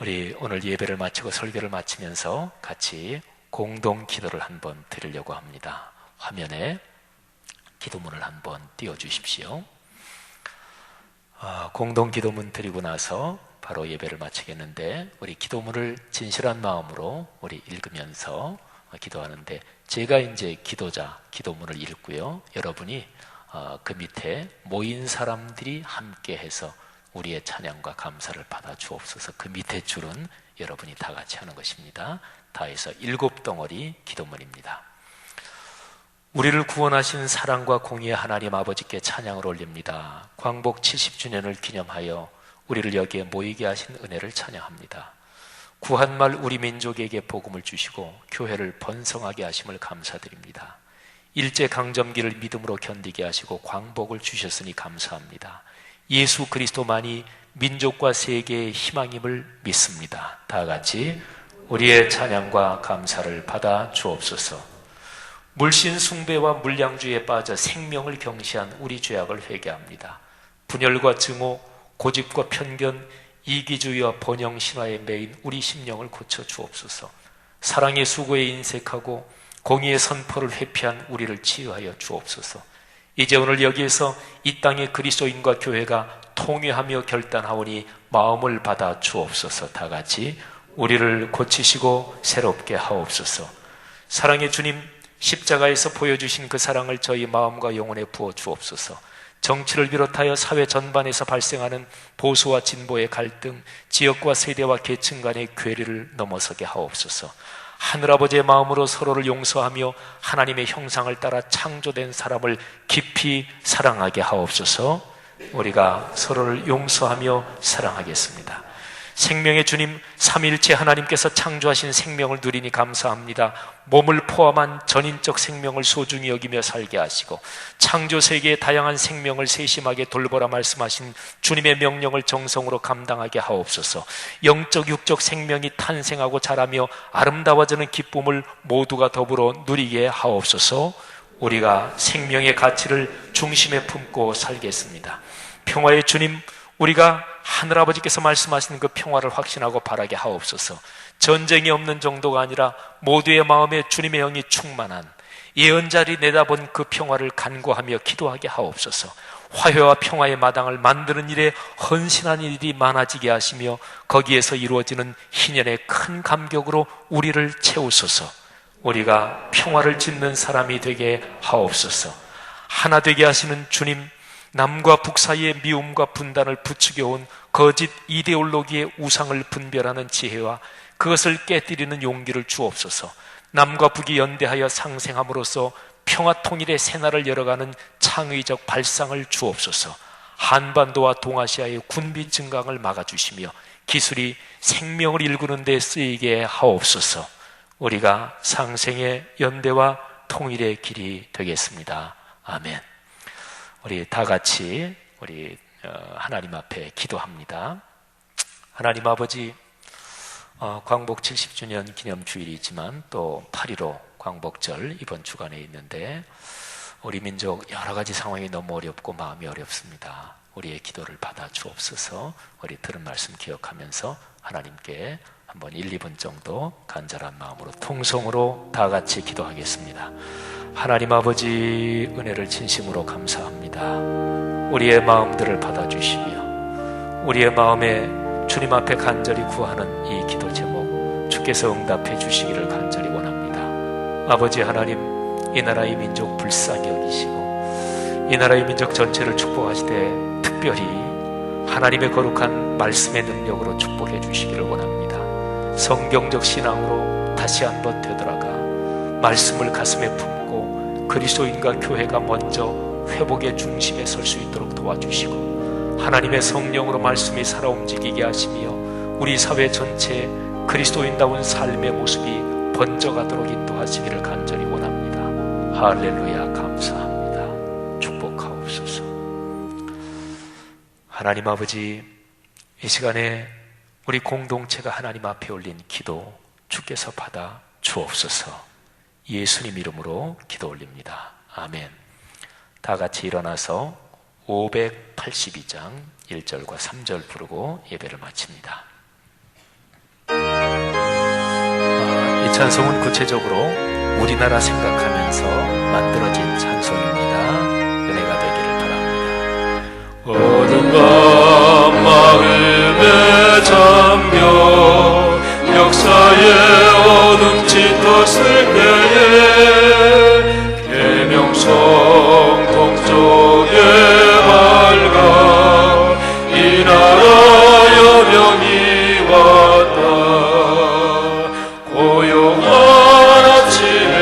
우리 오늘 예배를 마치고 설교를 마치면서 같이 공동 기도를 한번 드리려고 합니다. 화면에 기도문을 한번 띄워주십시오. 공동 기도문 드리고 나서 바로 예배를 마치겠는데, 우리 기도문을 진실한 마음으로 우리 읽으면서 기도하는데, 제가 이제 기도문을 읽고요, 여러분이 그 밑에 모인 사람들이 함께 해서 우리의 찬양과 감사를 받아 주옵소서. 그 밑에 줄은 여러분이 다 같이 하는 것입니다. 다 해서 7덩어리 기도문입니다. 우리를 구원하신 사랑과 공의의 하나님 아버지께 찬양을 올립니다. 광복 70주년을 기념하여 우리를 여기에 모이게 하신 은혜를 찬양합니다. 구한말 우리 민족에게 복음을 주시고 교회를 번성하게 하심을 감사드립니다. 일제강점기를 믿음으로 견디게 하시고 광복을 주셨으니 감사합니다. 예수 그리스도만이 민족과 세계의 희망임을 믿습니다. 다 같이 우리의 찬양과 감사를 받아 주옵소서. 물신 숭배와 물량주의에 빠져 생명을 경시한 우리 죄악을 회개합니다. 분열과 증오, 고집과 편견, 이기주의와 번영신화에 매인 우리 심령을 고쳐 주옵소서. 사랑의 수고에 인색하고 공의의 선포를 회피한 우리를 치유하여 주옵소서. 이제 오늘 여기에서 이 땅의 그리스도인과 교회가 통회하며 결단하오니 마음을 받아 주옵소서. 다 같이 우리를 고치시고 새롭게 하옵소서. 사랑의 주님, 십자가에서 보여주신 그 사랑을 저희 마음과 영혼에 부어 주옵소서. 정치를 비롯하여 사회 전반에서 발생하는 보수와 진보의 갈등, 지역과 세대와 계층 간의 괴리를 넘어서게 하옵소서. 하늘아버지의 마음으로 서로를 용서하며 하나님의 형상을 따라 창조된 사람을 깊이 사랑하게 하옵소서. 우리가 서로를 용서하며 사랑하겠습니다. 생명의 주님 삼위일체 하나님께서 창조하신 생명을 누리니 감사합니다. 몸을 포함한 전인적 생명을 소중히 여기며 살게 하시고 창조 세계의 다양한 생명을 세심하게 돌보라 말씀하신 주님의 명령을 정성으로 감당하게 하옵소서. 영적 육적 생명이 탄생하고 자라며 아름다워지는 기쁨을 모두가 더불어 누리게 하옵소서. 우리가 생명의 가치를 중심에 품고 살겠습니다. 평화의 주님, 우리가 하늘아버지께서 말씀하시는 그 평화를 확신하고 바라게 하옵소서. 전쟁이 없는 정도가 아니라 모두의 마음에 주님의 영이 충만한 예언자리 내다본 그 평화를 간구하며 기도하게 하옵소서. 화해와 평화의 마당을 만드는 일에 헌신한 일이 많아지게 하시며 거기에서 이루어지는 희년의 큰 감격으로 우리를 채우소서. 우리가 평화를 짓는 사람이 되게 하옵소서. 하나 되게 하시는 주님, 남과 북 사이의 미움과 분단을 부추겨온 거짓 이데올로기의 우상을 분별하는 지혜와 그것을 깨뜨리는 용기를 주옵소서. 남과 북이 연대하여 상생함으로써 평화 통일의 새날을 열어가는 창의적 발상을 주옵소서. 한반도와 동아시아의 군비 증강을 막아주시며 기술이 생명을 일구는 데 쓰이게 하옵소서. 우리가 상생의 연대와 통일의 길이 되겠습니다. 아멘. 우리 다 같이 우리 하나님 앞에 기도합니다. 하나님 아버지, 광복 70주년 기념 주일이지만 또 8.15 광복절 이번 주간에 있는데 우리 민족 여러 가지 상황이 너무 어렵고 마음이 어렵습니다. 우리의 기도를 받아 주옵소서. 우리 들은 말씀 기억하면서 하나님께 한번 1, 2분 정도 간절한 마음으로 통성으로 다 같이 기도하겠습니다. 하나님 아버지, 은혜를 진심으로 감사합니다. 우리의 마음들을 받아주시며 우리의 마음에 주님 앞에 간절히 구하는 이 기도 제목 주께서 응답해 주시기를 간절히 원합니다. 아버지 하나님, 이 나라의 민족 불쌍히 여기시고 이 나라의 민족 전체를 축복하시되 특별히 하나님의 거룩한 말씀의 능력으로 축복해 주시기를 원합니다. 성경적 신앙으로 다시 한번 되돌아가 말씀을 가슴에 품고 그리스도인과 교회가 먼저 회복의 중심에 설 수 있도록 도와주시고 하나님의 성령으로 말씀이 살아 움직이게 하시며 우리 사회 전체에 그리스도인다운 삶의 모습이 번져가도록 인도하시기를 간절히 원합니다. 할렐루야, 감사합니다. 축복하옵소서. 하나님 아버지, 이 시간에 우리 공동체가 하나님 앞에 올린 기도 주께서 받아 주옵소서. 예수님 이름으로 기도 올립니다. 아멘. 다 같이 일어나서 582장 1절과 3절 부르고 예배를 마칩니다. 이 찬송은 구체적으로 우리나라 생각하면서 만들어진 찬송입니다. 은혜가 되기를 바랍니다. 어둠과 마음에 잠겨 역사의 어둠 짙었을 때에 계명성 동쪽에 밝아 이 나라 여명이 왔다. 고요한 아침에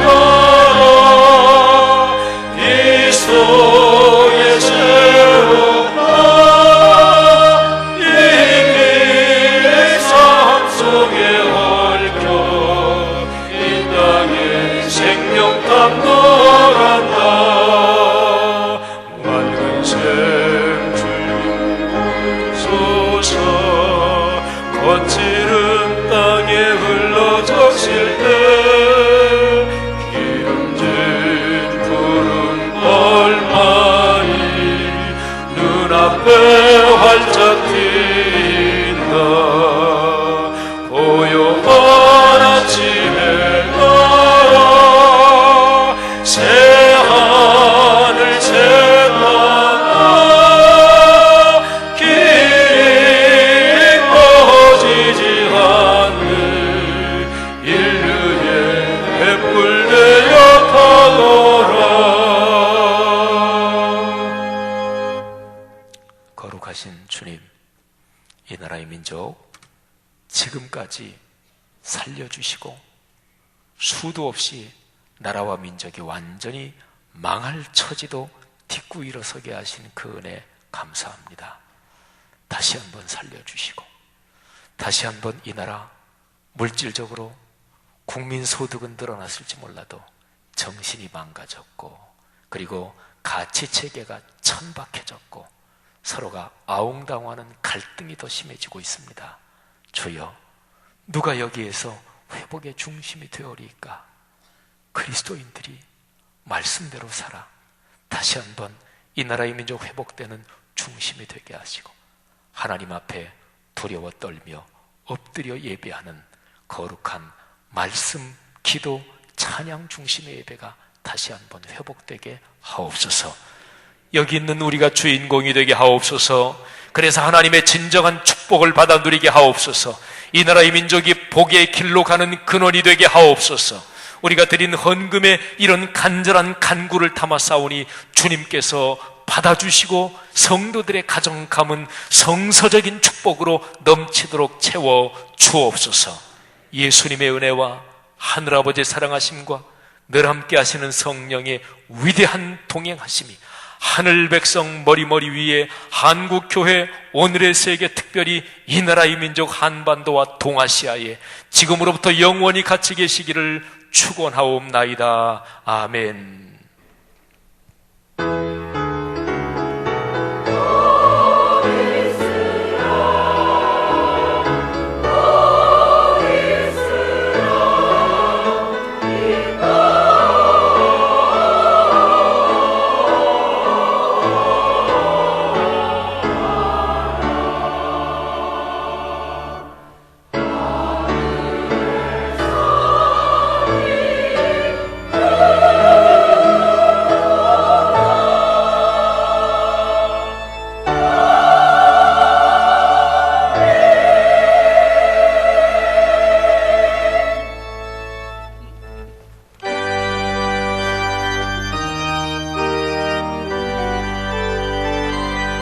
나라 이 속에 새롭다. 이 길의 삶 속에 얽혀 이 땅에 생명감 너란다. 맑은 샘 주님 솟아 거칠은 땅에 흘러 적실 때 기름진 푸른 벌만이 눈앞에 활짝 핀다. 고요한 아침에 날아 새하늘 새 바다 길이 꺼지지 않는 인류의 횃불 되어 가더라. 거룩하신 주님, 이 나라의 민족 지금까지 살려주시고 수도 없이 나라와 민족이 완전히 망할 처지도 딛고 일어서게 하신 그 은혜 감사합니다. 다시 한번 살려주시고 다시 한번 이 나라 물질적으로 국민 소득은 늘어났을지 몰라도 정신이 망가졌고, 그리고 가치 체계가 천박해졌고, 서로가 아웅다웅하는 갈등이 더 심해지고 있습니다. 주여, 누가 여기에서 회복의 중심이 되어리까? 그리스도인들이 말씀대로 살아 다시 한번 이 나라의 민족 회복되는 중심이 되게 하시고, 하나님 앞에 두려워 떨며 엎드려 예배하는 거룩한 말씀, 기도, 찬양 중심의 예배가 다시 한번 회복되게 하옵소서. 여기 있는 우리가 주인공이 되게 하옵소서. 그래서 하나님의 진정한 축복을 받아 누리게 하옵소서. 이 나라의 민족이 복의 길로 가는 근원이 되게 하옵소서. 우리가 드린 헌금에 이런 간절한 간구를 담아 싸우니 주님께서 받아주시고 성도들의 가정 가문 성서적인 축복으로 넘치도록 채워 주옵소서. 예수님의 은혜와 하늘아버지의 사랑하심과 늘 함께 하시는 성령의 위대한 동행하심이 하늘 백성 머리머리 위에 한국교회, 오늘의 세계, 특별히 이 나라의 민족 한반도와 동아시아에 지금으로부터 영원히 같이 계시기를 축원하옵나이다. 아멘.